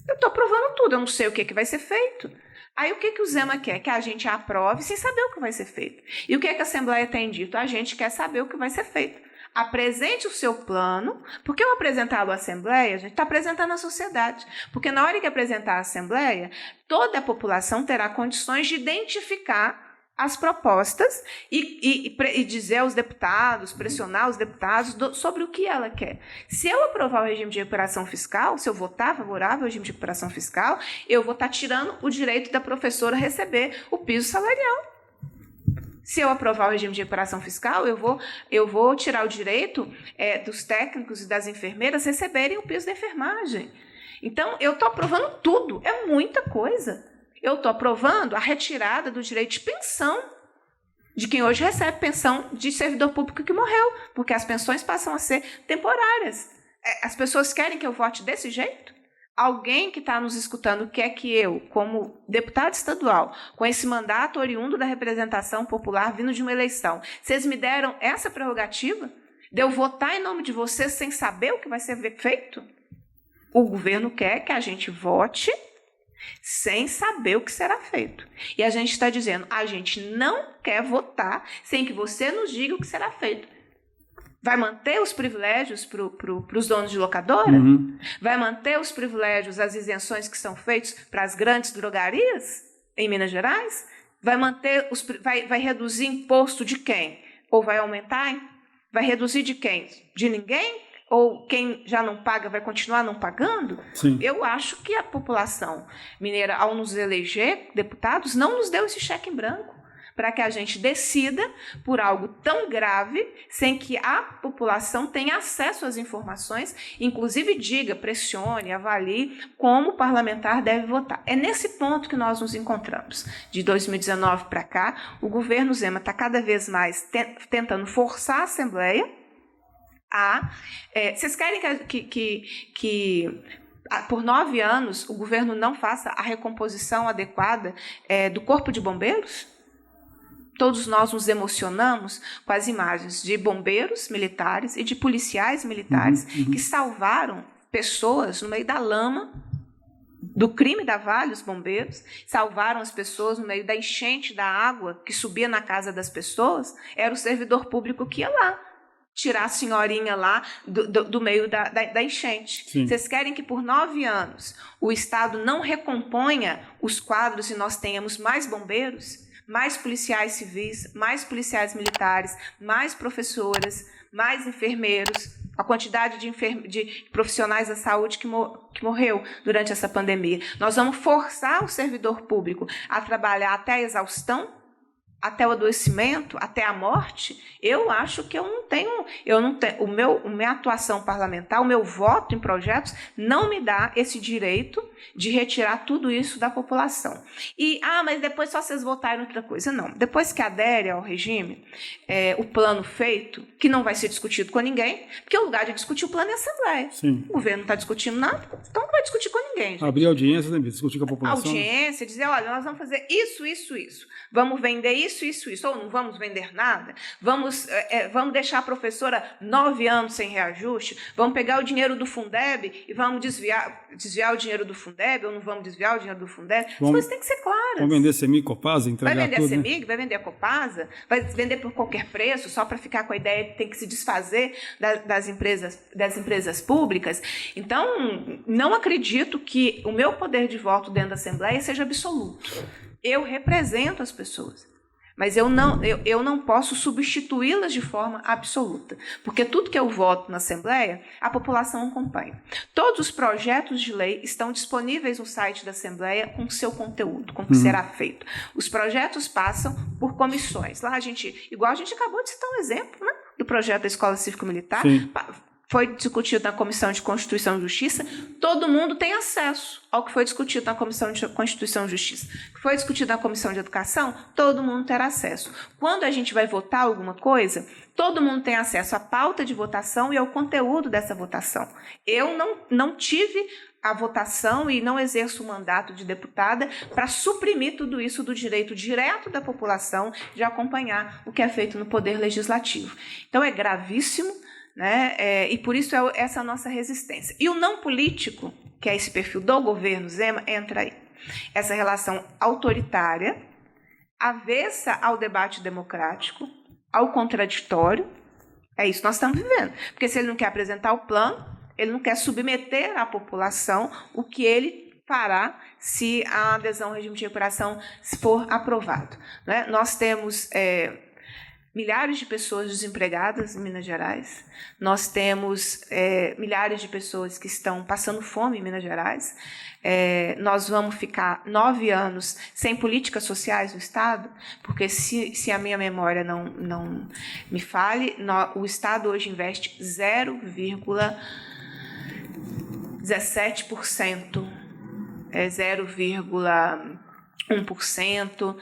Eu estou aprovando tudo, eu não sei o que vai ser feito. Aí o que o Zema quer? Que a gente aprove sem saber o que vai ser feito. E o que a Assembleia tem dito? A gente quer saber o que vai ser feito. Apresente o seu plano, porque ao apresentá-lo à Assembleia, a gente está apresentando à sociedade. Porque na hora que apresentar à Assembleia, toda a população terá condições de identificar as propostas e dizer aos deputados, pressionar os deputados sobre o que ela quer. Se eu aprovar o regime de recuperação fiscal, se eu votar favorável ao regime de recuperação fiscal, eu vou estar tirando o direito da professora receber o piso salarial. Se eu aprovar o regime de recuperação fiscal, eu vou tirar o direito dos técnicos e das enfermeiras receberem o piso da enfermagem. Então, eu estou aprovando tudo, é muita coisa. Eu estou aprovando a retirada do direito de pensão de quem hoje recebe pensão de servidor público que morreu, porque as pensões passam a ser temporárias. As pessoas querem que eu vote desse jeito? Alguém que está nos escutando quer que eu, como deputado estadual, com esse mandato oriundo da representação popular vindo de uma eleição, vocês me deram essa prerrogativa de eu votar em nome de vocês sem saber o que vai ser feito? O governo quer que a gente vote sem saber o que será feito. E a gente está dizendo, a gente não quer votar sem que você nos diga o que será feito. Vai manter os privilégios para os donos de locadora? Uhum. Vai manter os privilégios, as isenções que são feitas para as grandes drogarias em Minas Gerais? Vai reduzir imposto de quem? Ou vai aumentar? Vai reduzir de quem? De ninguém? Ou quem já não paga vai continuar não pagando? Sim. Eu acho que a população mineira, ao nos eleger deputados, não nos deu esse cheque em branco. para que a gente decida por algo tão grave, sem que a população tenha acesso às informações, inclusive diga, pressione, avalie como o parlamentar deve votar. É nesse ponto que nós nos encontramos. De 2019 para cá, o governo Zema está cada vez mais tentando forçar a Assembleia a... vocês querem que por 9 anos o governo não faça a recomposição adequada do Corpo de Bombeiros? Todos nós nos emocionamos com as imagens de bombeiros militares e de policiais militares que salvaram pessoas no meio da lama do crime da Vale, os bombeiros, salvaram as pessoas no meio da enchente da água que subia na casa das pessoas. Era o servidor público que ia lá tirar a senhorinha lá do meio da enchente. Sim. Vocês querem que por 9 anos o Estado não recomponha os quadros e nós tenhamos mais bombeiros? Mais policiais civis, mais policiais militares, mais professoras, mais enfermeiros, a quantidade de profissionais da saúde que morreu durante essa pandemia. Nós vamos forçar o servidor público a trabalhar até a exaustão, até o adoecimento, até a morte. Eu acho que eu não tenho minha atuação parlamentar, o meu voto em projetos não me dá esse direito de retirar tudo isso da população. Mas depois só vocês votarem outra coisa. Não, depois que adere ao regime, o plano feito, que não vai ser discutido com ninguém, porque o lugar de discutir o plano é a Assembleia. Sim. O governo não está discutindo nada, então não vai discutir com ninguém. Gente. Abrir audiência, né? Discutir com a população. Audiência, dizer, olha, nós vamos fazer isso. Vamos vender isso. Ou não vamos vender nada? Vamos deixar a professora 9 anos sem reajuste? Vamos pegar o dinheiro do Fundeb e vamos desviar o dinheiro do Fundeb? Ou não vamos desviar o dinheiro do Fundeb? As coisas têm que ser claras. Vamos vender CEMIG, Copasa, entregar vai vender tudo, a CEMIG, vai vender a Copasa, vai vender por qualquer preço, só para ficar com a ideia de ter que se desfazer das empresas públicas. Então, não acredito que o meu poder de voto dentro da Assembleia seja absoluto. Eu represento as pessoas. Mas eu não posso substituí-las de forma absoluta, porque tudo que eu voto na Assembleia, a população acompanha. Todos os projetos de lei estão disponíveis no site da Assembleia com seu conteúdo, com o que será feito. Os projetos passam por comissões. Lá igual a gente acabou de citar um exemplo, né, do projeto da Escola Cívico-Militar. Sim. Foi discutido na Comissão de Constituição e Justiça, todo mundo tem acesso ao que foi discutido na Comissão de Constituição e Justiça. O que foi discutido na Comissão de Educação, todo mundo terá acesso. Quando a gente vai votar alguma coisa, todo mundo tem acesso à pauta de votação e ao conteúdo dessa votação. Eu não tive a votação e não exerço o mandato de deputada para suprimir tudo isso do direito direto da população de acompanhar o que é feito no Poder Legislativo. Então, é gravíssimo. Né? E por isso essa nossa resistência. E o não político, que é esse perfil do governo Zema, entra aí. Essa relação autoritária, avessa ao debate democrático, ao contraditório, é isso que nós estamos vivendo. Porque se ele não quer apresentar o plano, ele não quer submeter à população o que ele fará se a adesão ao regime de recuperação for aprovado. Né? Nós temos... milhares de pessoas desempregadas em Minas Gerais. Nós temos milhares de pessoas que estão passando fome em Minas Gerais. Nós vamos ficar 9 anos sem políticas sociais no Estado, porque se a minha memória não me falhe, o Estado hoje investe 0,17%, 1%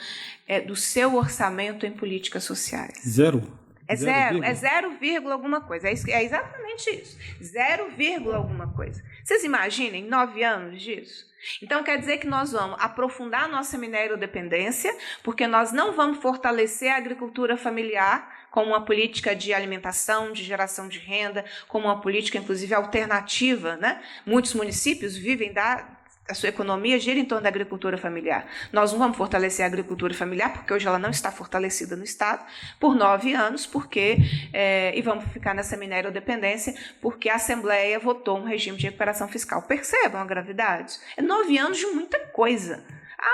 do seu orçamento em políticas sociais. Zero? É zero, é 0, alguma coisa. É exatamente isso. 0, alguma coisa. Vocês imaginem 9 anos disso? Então, quer dizer que nós vamos aprofundar a nossa minerodependência, porque nós não vamos fortalecer a agricultura familiar como uma política de alimentação, de geração de renda, como uma política, inclusive, alternativa. Né? Muitos municípios vivem a sua economia gira em torno da agricultura familiar. Nós não vamos fortalecer a agricultura familiar, porque hoje ela não está fortalecida no Estado, por 9 anos, e vamos ficar nessa minerodependência, porque a Assembleia votou um regime de recuperação fiscal. Percebam a gravidade? É 9 anos de muita coisa.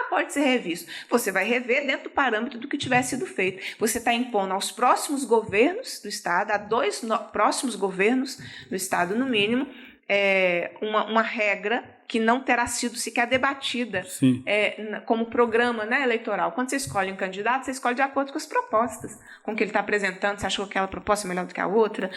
Pode ser revisto. Você vai rever dentro do parâmetro do que tiver sido feito. Você está impondo aos próximos governos do Estado, a 2 próximos governos do Estado, no mínimo, uma regra que não terá sido sequer debatida como programa, né, eleitoral. Quando você escolhe um candidato, você escolhe de acordo com as propostas, com o que ele está apresentando, você achou que aquela proposta é melhor do que a outra.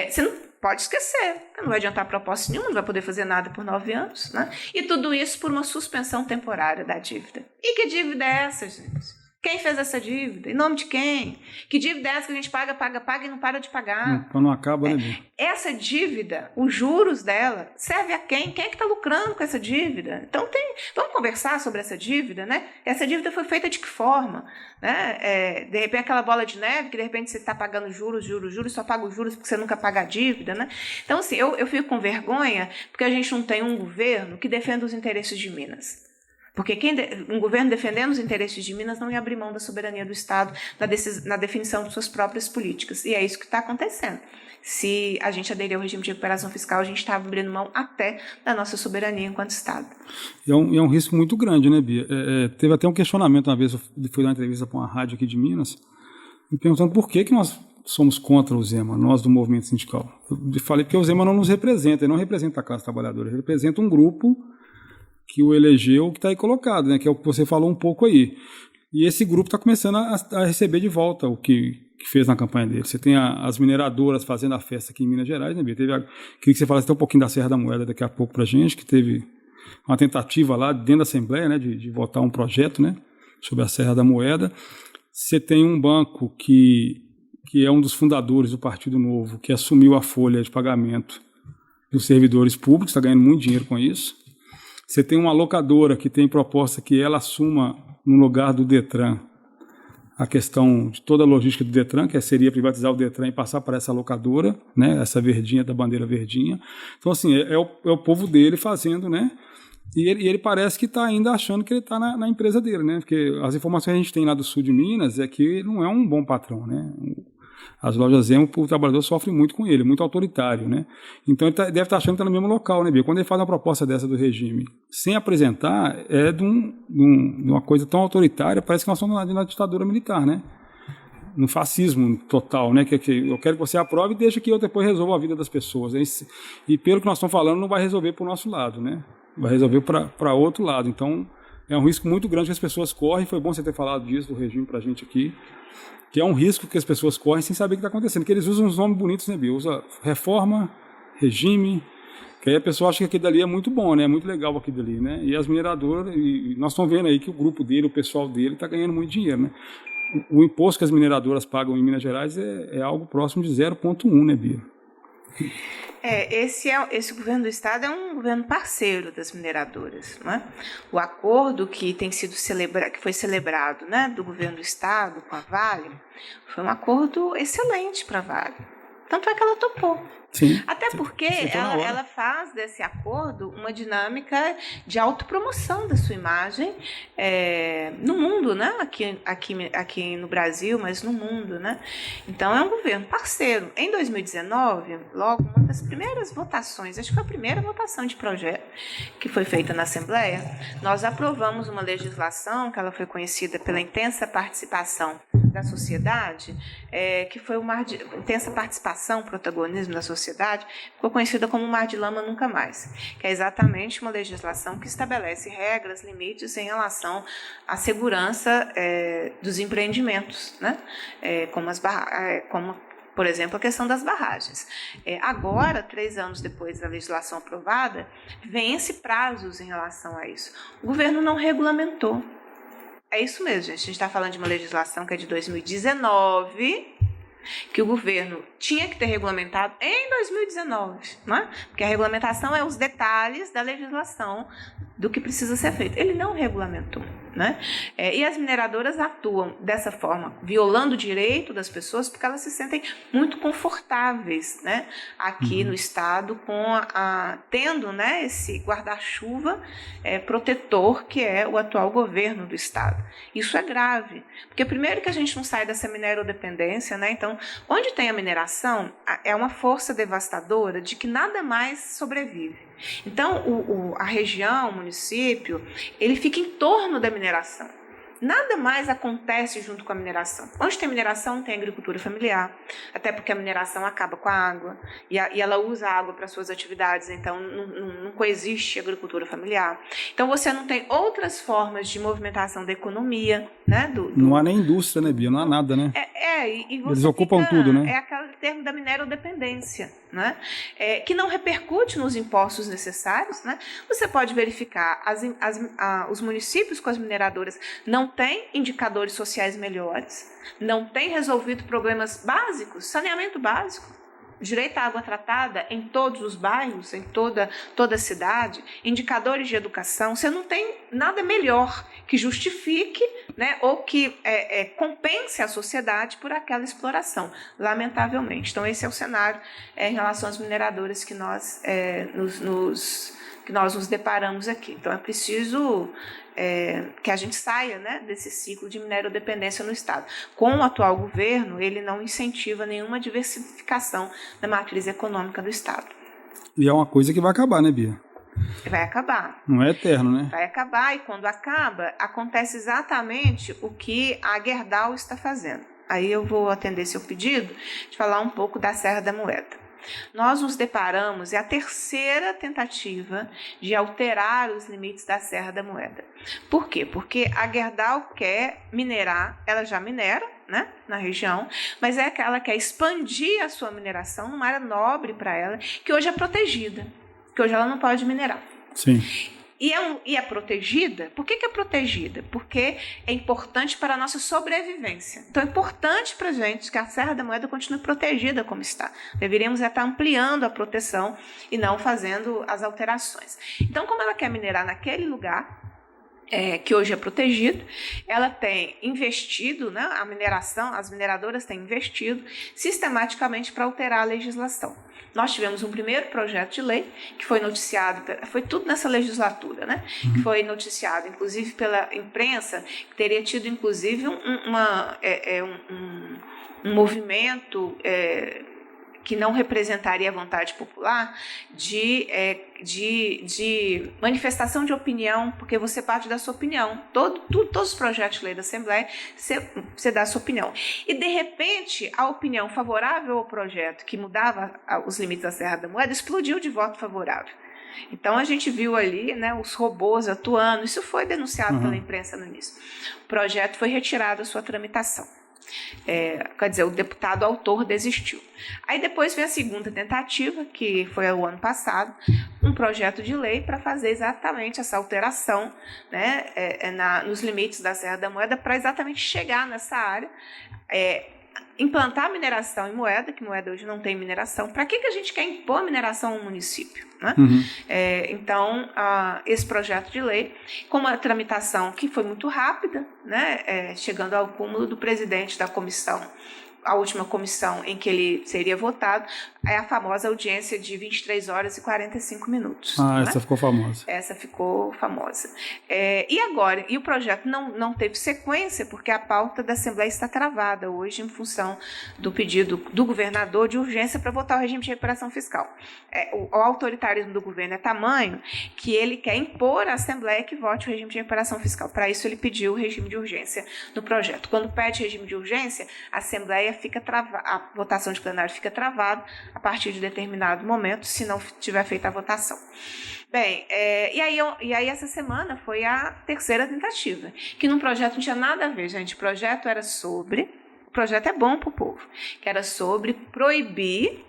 Você não pode esquecer, não vai adiantar proposta nenhuma, não vai poder fazer nada por 9 anos. Né? E tudo isso por uma suspensão temporária da dívida. E que dívida é essa, gente? Quem fez essa dívida? Em nome de quem? Que dívida é essa que a gente paga e não para de pagar? Não acaba, né? Essa dívida, os juros dela, serve a quem? Quem é que está lucrando com essa dívida? Então, vamos conversar sobre essa dívida, né? Essa dívida foi feita de que forma? Né? De repente, aquela bola de neve, que de repente você está pagando juros, só paga os juros porque você nunca paga a dívida, né? Então, assim, eu fico com vergonha porque a gente não tem um governo que defenda os interesses de Minas. Porque um governo defendendo os interesses de Minas não ia abrir mão da soberania do Estado na definição de suas próprias políticas. E é isso que está acontecendo. Se a gente aderir ao regime de recuperação fiscal, a gente está abrindo mão até da nossa soberania enquanto Estado. É um risco muito grande, né, Bia? Teve até um questionamento uma vez, eu fui dar uma entrevista para uma rádio aqui de Minas, me perguntando por que nós somos contra o Zema, nós do movimento sindical. Eu falei porque o Zema não nos representa, ele não representa a classe trabalhadora, ele representa um grupo que o elegeu, que está aí colocado, né, que é o que você falou um pouco aí. E esse grupo está começando a receber de volta o que fez na campanha dele. Você tem as mineradoras fazendo a festa aqui em Minas Gerais, né, Bia? Queria que você falasse até um pouquinho da Serra da Moeda daqui a pouco para a gente, que teve uma tentativa lá dentro da Assembleia, né, de votar um projeto, né, sobre a Serra da Moeda. Você tem um banco que é um dos fundadores do Partido Novo, que assumiu a folha de pagamento dos servidores públicos, está ganhando muito dinheiro com isso. Você tem uma locadora que tem proposta que ela assuma no lugar do Detran a questão de toda a logística do Detran, que seria privatizar o Detran e passar para essa locadora, né, essa verdinha da bandeira verdinha. Então, assim, é o povo dele fazendo, né? E ele parece que está ainda achando que ele está na empresa dele, né? Porque as informações que a gente tem lá do sul de Minas é que ele não é um bom patrão, né? As lojas Zema, o trabalhador sofre muito com ele, muito autoritário, né? Então ele deve estar achando que está no mesmo local, né, Bia? Quando ele faz uma proposta dessa do regime, sem apresentar, de uma coisa tão autoritária, parece que nós estamos na ditadura militar, né? No fascismo total, né? Que eu quero que você aprove e deixe que eu depois resolva a vida das pessoas. E pelo que nós estamos falando, não vai resolver para o nosso lado, né? Vai resolver para outro lado. Então é um risco muito grande que as pessoas correm. Foi bom você ter falado disso, do regime, para a gente aqui. Que é um risco que as pessoas correm sem saber o que está acontecendo. Que eles usam uns nomes bonitos, né, Bia? Usa reforma, regime, que aí a pessoa acha que aquilo dali é muito bom, né? É muito legal aquilo dali, né? E as mineradoras, e nós estamos vendo aí que o grupo dele, o pessoal dele, está ganhando muito dinheiro, né? O imposto que as mineradoras pagam em Minas Gerais é algo próximo de 0,1, né, Bia? Esse governo do Estado é um governo parceiro das mineradoras. Né? O acordo que foi celebrado, né, do governo do Estado com a Vale foi um acordo excelente para a Vale. Tanto é que ela topou. Sim, até porque ela faz desse acordo uma dinâmica de autopromoção da sua imagem no mundo, né? Aqui no Brasil, mas no mundo. Né? Então, é um governo parceiro. Em 2019, logo uma das primeiras votações, acho que foi a primeira votação de projeto que foi feita na Assembleia, nós aprovamos uma legislação que ela foi conhecida pela intensa participação da sociedade, que foi uma intensa participação, protagonismo da sociedade, ficou conhecida como Mar de Lama Nunca Mais, que é exatamente uma legislação que estabelece regras, limites em relação à segurança dos empreendimentos, né? Como, por exemplo, a questão das barragens. Agora, 3 anos depois da legislação aprovada, vence prazos em relação a isso. O governo não regulamentou. É isso mesmo, gente. A gente está falando de uma legislação que é de 2019, que o governo tinha que ter regulamentado em 2019, não é? Porque a regulamentação é os detalhes da legislação do que precisa ser feito. Ele não regulamentou. Né? E as mineradoras atuam dessa forma, violando o direito das pessoas, porque elas se sentem muito confortáveis, né? Aqui no Estado, tendo, né, esse guarda-chuva protetor que é o atual governo do Estado. Isso é grave, porque primeiro que a gente não sai dessa minerodependência, né? Então, onde tem a mineração, é uma força devastadora de que nada mais sobrevive. Então, a região, o município, ele fica em torno da mineração. nada mais acontece junto com a mineração. Onde tem mineração, tem agricultura familiar, até porque a mineração acaba com a água, e ela usa a água para suas atividades, então não coexiste agricultura familiar. Então você não tem outras formas de movimentação da economia, né? Não há nem indústria, né, Bia? Não há nada, né? E você eles ocupam tudo, né? É aquele termo da minerodependência, né? Que não repercute nos impostos necessários, né? Você pode verificar, os municípios com as mineradoras não têm indicadores sociais melhores, não têm resolvido problemas básicos, saneamento básico, direito à água tratada em todos os bairros, em toda a cidade, indicadores de educação. Você não tem nada melhor que justifique, né, ou que compense a sociedade por aquela exploração, lamentavelmente. Então, esse é o cenário em relação às mineradoras que nós nos deparamos aqui. Então, é preciso que a gente saia, né, desse ciclo de minerodependência no Estado. Com o atual governo, ele não incentiva nenhuma diversificação da matriz econômica do Estado. E é uma coisa que vai acabar, né, Bia? Vai acabar. Não é eterno, né? Vai acabar, e quando acaba, acontece exatamente o que a Gerdau está fazendo. Aí eu vou atender seu pedido de falar um pouco da Serra da Moeda. Nós nos deparamos, é a terceira tentativa de alterar os limites da Serra da Moeda. Por quê? Porque a Gerdau quer minerar, ela já minera, né, na região, mas ela quer expandir a sua mineração numa área nobre para ela, que hoje é protegida, que hoje ela não pode minerar. Sim. E é protegida? Por que é protegida? Porque é importante para a nossa sobrevivência. Então é importante para a gente que a Serra da Moeda continue protegida como está. Deveríamos estar ampliando a proteção e não fazendo as alterações. Então, como ela quer minerar naquele lugar, que hoje é protegido, ela tem investido, né, a mineração, as mineradoras têm investido sistematicamente para alterar a legislação. Nós tivemos um primeiro projeto de lei que foi noticiado, foi tudo nessa legislatura, né? Que foi noticiado, inclusive pela imprensa, que teria tido, inclusive, um movimento que não representaria a vontade popular de manifestação de opinião, porque você parte da sua opinião. Todos os projetos de lei da Assembleia, você dá a sua opinião. E, de repente, a opinião favorável ao projeto, que mudava os limites da Serra da Moeda, explodiu de voto favorável. Então, a gente viu ali, né, os robôs atuando. Isso foi denunciado pela imprensa no início. O projeto foi retirado da sua tramitação. Quer dizer, o deputado autor desistiu. Aí depois veio a segunda tentativa, que foi o ano passado, um projeto de lei para fazer exatamente essa alteração, né, nos limites da Serra da Moeda, para exatamente chegar nessa área, implantar mineração em moeda, que moeda hoje não tem mineração. Para que a gente quer impor mineração ao município? Né? Então, esse projeto de lei, com uma tramitação que foi muito rápida, né, chegando ao cúmulo do presidente da comissão, a última comissão em que ele seria votado, é a famosa audiência de 23 horas e 45 minutos. Né? Essa ficou famosa. Essa ficou famosa. E agora? E o projeto não teve sequência, porque a pauta da Assembleia está travada hoje em função do pedido do governador de urgência para votar o regime de recuperação fiscal. O autoritarismo do governo é tamanho que ele quer impor à Assembleia que vote o regime de recuperação fiscal. Para isso, ele pediu o regime de urgência no projeto. Quando pede regime de urgência, a Assembleia fica travada, a votação de plenário fica travada a partir de determinado momento, se não tiver feita a votação. Bem, e aí essa semana foi a terceira tentativa, que num projeto não tinha nada a ver, gente. O projeto é bom para o povo, que era sobre proibir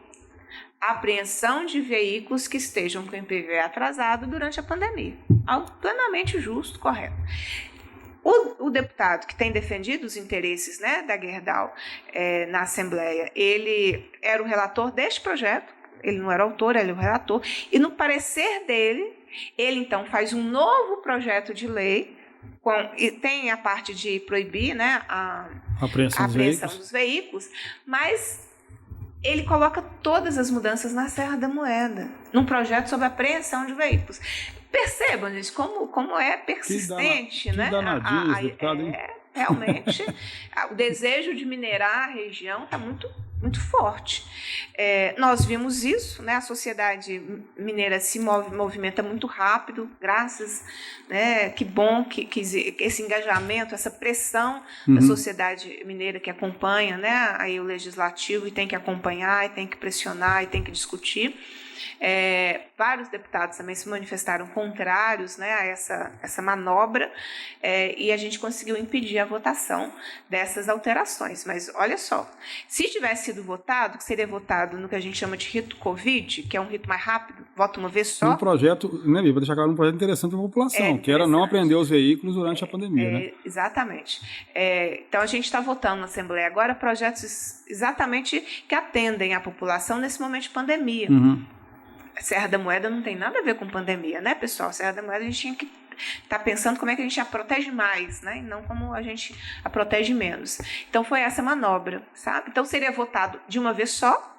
a apreensão de veículos que estejam com IPVA atrasado durante a pandemia. Algo plenamente justo, correto. O deputado que tem defendido os interesses, né, da Gerdau na Assembleia, ele era o relator deste projeto, ele não era autor, ele é o relator, e no parecer dele, ele então faz um novo projeto de lei, e tem a parte de proibir, né, a apreensão dos veículos, mas ele coloca todas as mudanças na Serra da Moeda, num projeto sobre a apreensão de veículos. Percebam, gente, como é persistente, né? Deputado, hein? Realmente, o desejo de minerar a região está muito muito forte. Nós vimos isso, né? A sociedade mineira se movimenta muito rápido, graças, né? Que bom que esse engajamento, essa pressão da sociedade mineira que acompanha, né? Aí o legislativo, e tem que acompanhar, e tem que pressionar, e tem que discutir. Vários deputados também se manifestaram contrários, né, a essa manobra, e a gente conseguiu impedir a votação dessas alterações. Mas olha só, se tivesse sido votado, que seria votado no que a gente chama de rito Covid, que é um rito mais rápido, vota uma vez só. Um projeto, né, Bia, para deixar claro, um projeto interessante para a população, que era não aprender os veículos durante a pandemia. Né? Exatamente. Então a gente está votando na Assembleia agora projetos exatamente que atendem a população nesse momento de pandemia. Serra da Moeda não tem nada a ver com pandemia, né, pessoal? Serra da Moeda a gente tinha que estar pensando como é que a gente a protege mais, né, e não como a gente a protege menos. Então foi essa manobra, sabe? Então seria votado de uma vez só,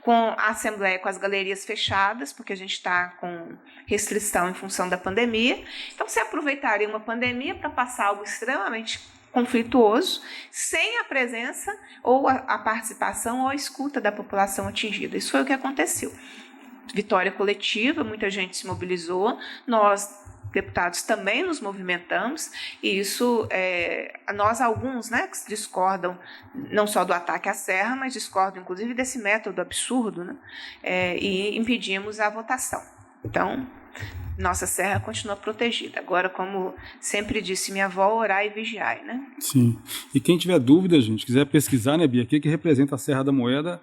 com a Assembleia, com as galerias fechadas, porque a gente está com restrição em função da pandemia. Então se aproveitaria uma pandemia para passar algo extremamente conflituoso, sem a presença ou a participação ou a escuta da população atingida. Isso foi o que aconteceu. Vitória coletiva, muita gente se mobilizou, nós, deputados, também nos movimentamos, e isso, nós alguns, né, que discordam não só do ataque à serra, mas discordam inclusive desse método absurdo, né, e impedimos a votação. Então, nossa serra continua protegida. Agora, como sempre disse minha avó, orai e vigiai, né? Sim. E quem tiver dúvida, gente, quiser pesquisar, né, Bia, o que representa a Serra da Moeda,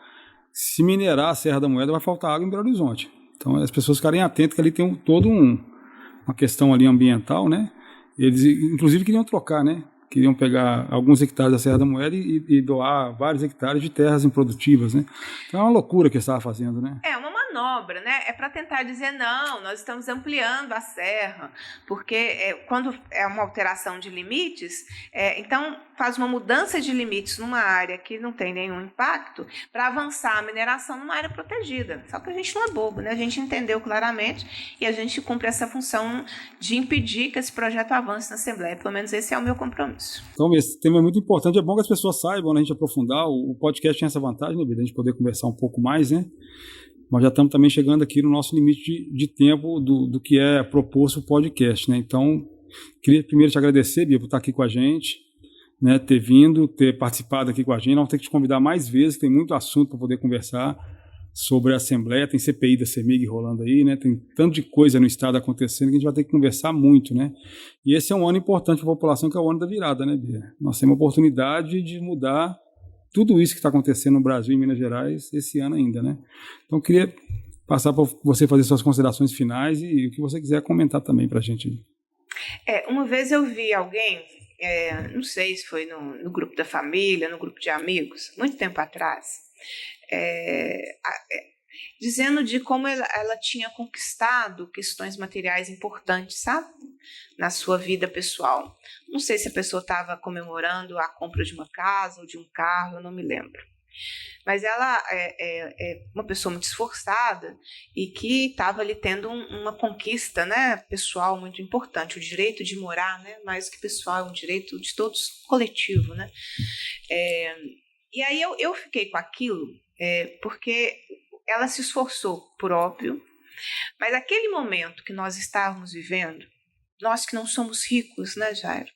se minerar a Serra da Moeda, vai faltar água em Belo Horizonte. Então, as pessoas ficarem atentas que ali tem toda uma questão ali ambiental, né? Eles, inclusive, queriam trocar, né? Queriam pegar alguns hectares da Serra da Moeda e doar vários hectares de terras improdutivas, né? Então, é uma loucura que eles estavam fazendo, né? É uma manobra, né? É para tentar dizer, não, nós estamos ampliando a serra, porque quando é uma alteração de limites, então faz uma mudança de limites numa área que não tem nenhum impacto para avançar a mineração numa área protegida. Só que a gente não é bobo, né? A gente entendeu claramente e a gente cumpre essa função de impedir que esse projeto avance na Assembleia. Pelo menos esse é o meu compromisso. Então, esse tema é muito importante. É bom que as pessoas saibam, né? A gente aprofundar. O podcast tem essa vantagem, né, Bia, a gente poder conversar um pouco mais, né? Nós já estamos também chegando aqui no nosso limite de tempo do que é proposto o podcast, né? Então, queria primeiro te agradecer, Bia, por estar aqui com a gente, né? Ter vindo, ter participado aqui com a gente. Nós vamos ter que te convidar mais vezes, tem muito assunto para poder conversar sobre a Assembleia, tem CPI da CEMIG rolando aí, né? Tem tanto de coisa no Estado acontecendo que a gente vai ter que conversar muito, né? E esse é um ano importante para a população, que é o ano da virada, né, Bia? Nós temos a oportunidade de mudar tudo isso que está acontecendo no Brasil e em Minas Gerais esse ano ainda, né? Então, eu queria passar para você fazer suas considerações finais e o que você quiser comentar também para a gente. Uma vez eu vi alguém, não sei se foi no grupo da família, no grupo de amigos, muito tempo atrás, dizendo de como ela tinha conquistado questões materiais importantes, sabe? Na sua vida pessoal. Não sei se a pessoa estava comemorando a compra de uma casa ou de um carro, eu não me lembro. Mas ela é uma pessoa muito esforçada e que estava ali tendo uma conquista, né, pessoal muito importante, o direito de morar, né, mais que pessoal, é um direito de todos coletivo, né? E aí eu fiquei com aquilo, porque ela se esforçou, por óbvio, mas aquele momento que nós estávamos vivendo, nós que não somos ricos, né, Jairo?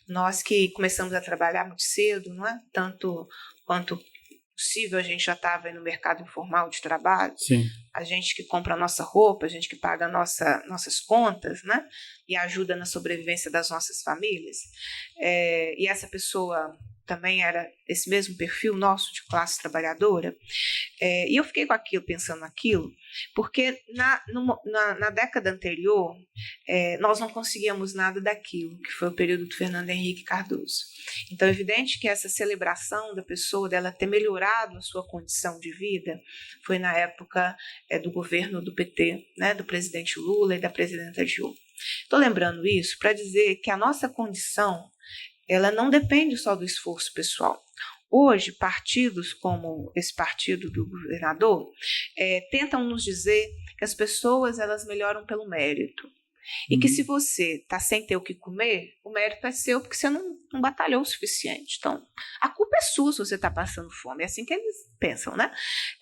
Nós que começamos a trabalhar muito cedo, não é? Tanto quanto possível, a gente já estava no mercado informal de trabalho. Sim. A gente que compra a nossa roupa, a gente que paga nossas contas, né? E ajuda na sobrevivência das nossas famílias. E essa pessoa também era esse mesmo perfil nosso de classe trabalhadora. E eu fiquei com aquilo, pensando naquilo, porque na década anterior, nós não conseguíamos nada daquilo, que foi o período do Fernando Henrique Cardoso. Então é evidente que essa celebração da pessoa, dela ter melhorado a sua condição de vida, foi na época do governo do PT, né, do presidente Lula e da presidenta Dilma. Estou lembrando isso para dizer que a nossa condição, ela não depende só do esforço pessoal. Hoje, partidos como esse partido do governador tentam nos dizer que as pessoas elas melhoram pelo mérito. E que se você está sem ter o que comer, o mérito é seu porque você não batalhou o suficiente. Então, a culpa é sua se você está passando fome. É assim que eles pensam, né?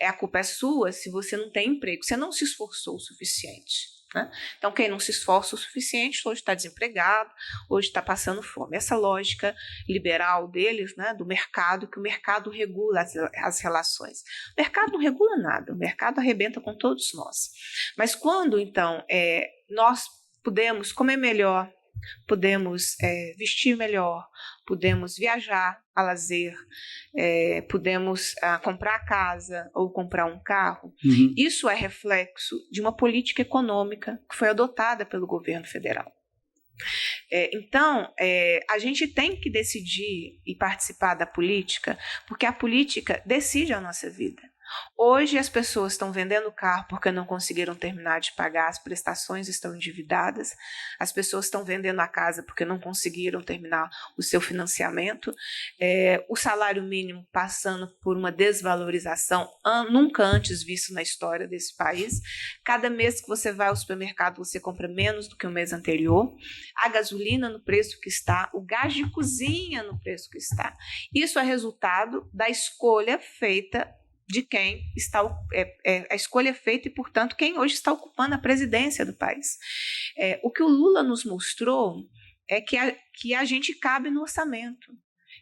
A culpa é sua se você não tem emprego, você não se esforçou o suficiente. Né? Então, quem não se esforça o suficiente hoje está desempregado, hoje está passando fome. Essa lógica liberal deles, né, do mercado, que o mercado regula as relações. O mercado não regula nada, o mercado arrebenta com todos nós. Mas quando, então, nós podemos comer melhor, podemos vestir melhor, podemos viajar a lazer, podemos comprar casa ou comprar um carro. Isso é reflexo de uma política econômica que foi adotada pelo governo federal. Então, a gente tem que decidir e participar da política, porque a política decide a nossa vida. Hoje as pessoas estão vendendo carro porque não conseguiram terminar de pagar, as prestações estão endividadas, as pessoas estão vendendo a casa porque não conseguiram terminar o seu financiamento, o salário mínimo passando por uma desvalorização nunca antes visto na história desse país. Cada mês que você vai ao supermercado você compra menos do que o mês anterior, a gasolina no preço que está, o gás de cozinha no preço que está. Isso é resultado da escolha feita de quem está, a escolha é feita e, portanto, quem hoje está ocupando a presidência do país. O que o Lula nos mostrou é que a gente cabe no orçamento,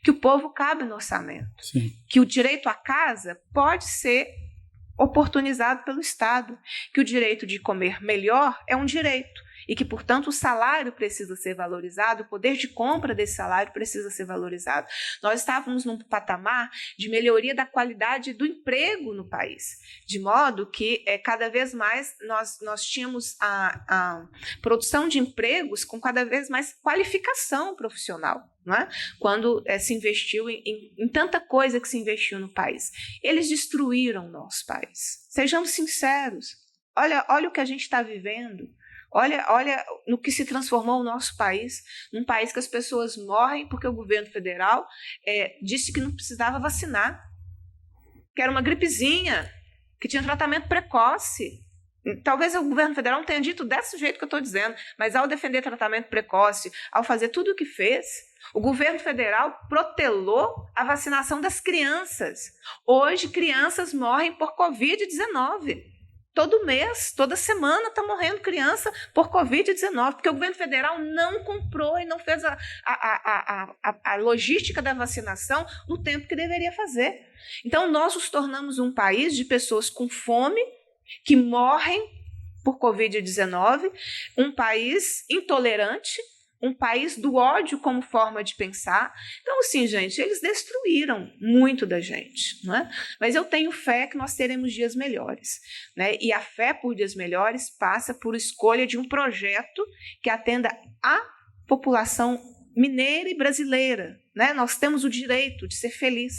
que o povo cabe no orçamento, Sim. Que o direito à casa pode ser oportunizado pelo Estado, que o direito de comer melhor é um direito, e que, portanto, o salário precisa ser valorizado, o poder de compra desse salário precisa ser valorizado. Nós estávamos num patamar de melhoria da qualidade do emprego no país, de modo que cada vez mais nós tínhamos a produção de empregos com cada vez mais qualificação profissional, não é? Quando se investiu em tanta coisa que se investiu no país. Eles destruíram o nosso país. Sejamos sinceros. Olha o que a gente está vivendo. Olha no que se transformou o nosso país, num país que as pessoas morrem porque o governo federal disse que não precisava vacinar, que era uma gripezinha, que tinha tratamento precoce. Talvez o governo federal não tenha dito desse jeito que eu estou dizendo, mas ao defender tratamento precoce, ao fazer tudo o que fez, o governo federal protelou a vacinação das crianças. Hoje, crianças morrem por Covid-19. Todo mês, toda semana está morrendo criança por Covid-19, porque o governo federal não comprou e não fez a logística da vacinação no tempo que deveria fazer. Então, nós nos tornamos um país de pessoas com fome, que morrem por Covid-19, um país intolerante, um país do ódio como forma de pensar. Então, assim, gente, eles destruíram muito da gente, não é? Mas eu tenho fé que nós teremos dias melhores, né? E a fé por dias melhores passa por escolha de um projeto que atenda à população mineira e brasileira, né? Nós temos o direito de ser feliz.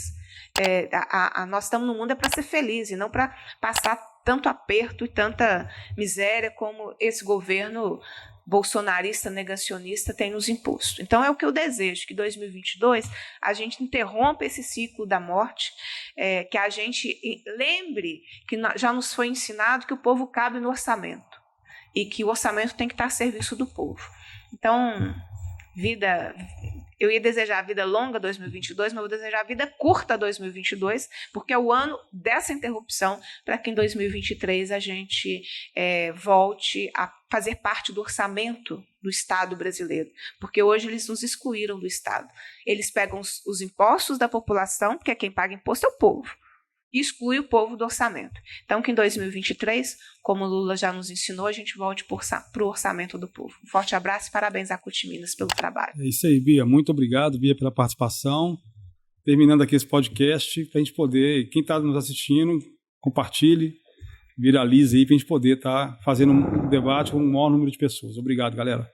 Nós estamos no mundo para ser feliz e não para passar tanto aperto e tanta miséria como esse governo bolsonarista, negacionista tem nos imposto. Então é o que eu desejo, que em 2022 a gente interrompa esse ciclo da morte, que a gente lembre que já nos foi ensinado que o povo cabe no orçamento e que o orçamento tem que estar a serviço do povo. Então, eu ia desejar vida longa 2022, mas eu vou desejar vida curta 2022, porque é o ano dessa interrupção para que em 2023 a gente volte a fazer parte do orçamento do Estado brasileiro, porque hoje eles nos excluíram do Estado. Eles pegam os impostos da população, porque quem paga imposto é o povo, e exclui o povo do orçamento. Então, que em 2023, como o Lula já nos ensinou, a gente volte para o orçamento do povo. Um forte abraço e parabéns à CUT Minas pelo trabalho. É isso aí, Bia. Muito obrigado, Bia, pela participação. Terminando aqui esse podcast, para a gente poder, quem está nos assistindo, compartilhe, viralize aí, para a gente poder estar fazendo um debate com o maior número de pessoas. Obrigado, galera.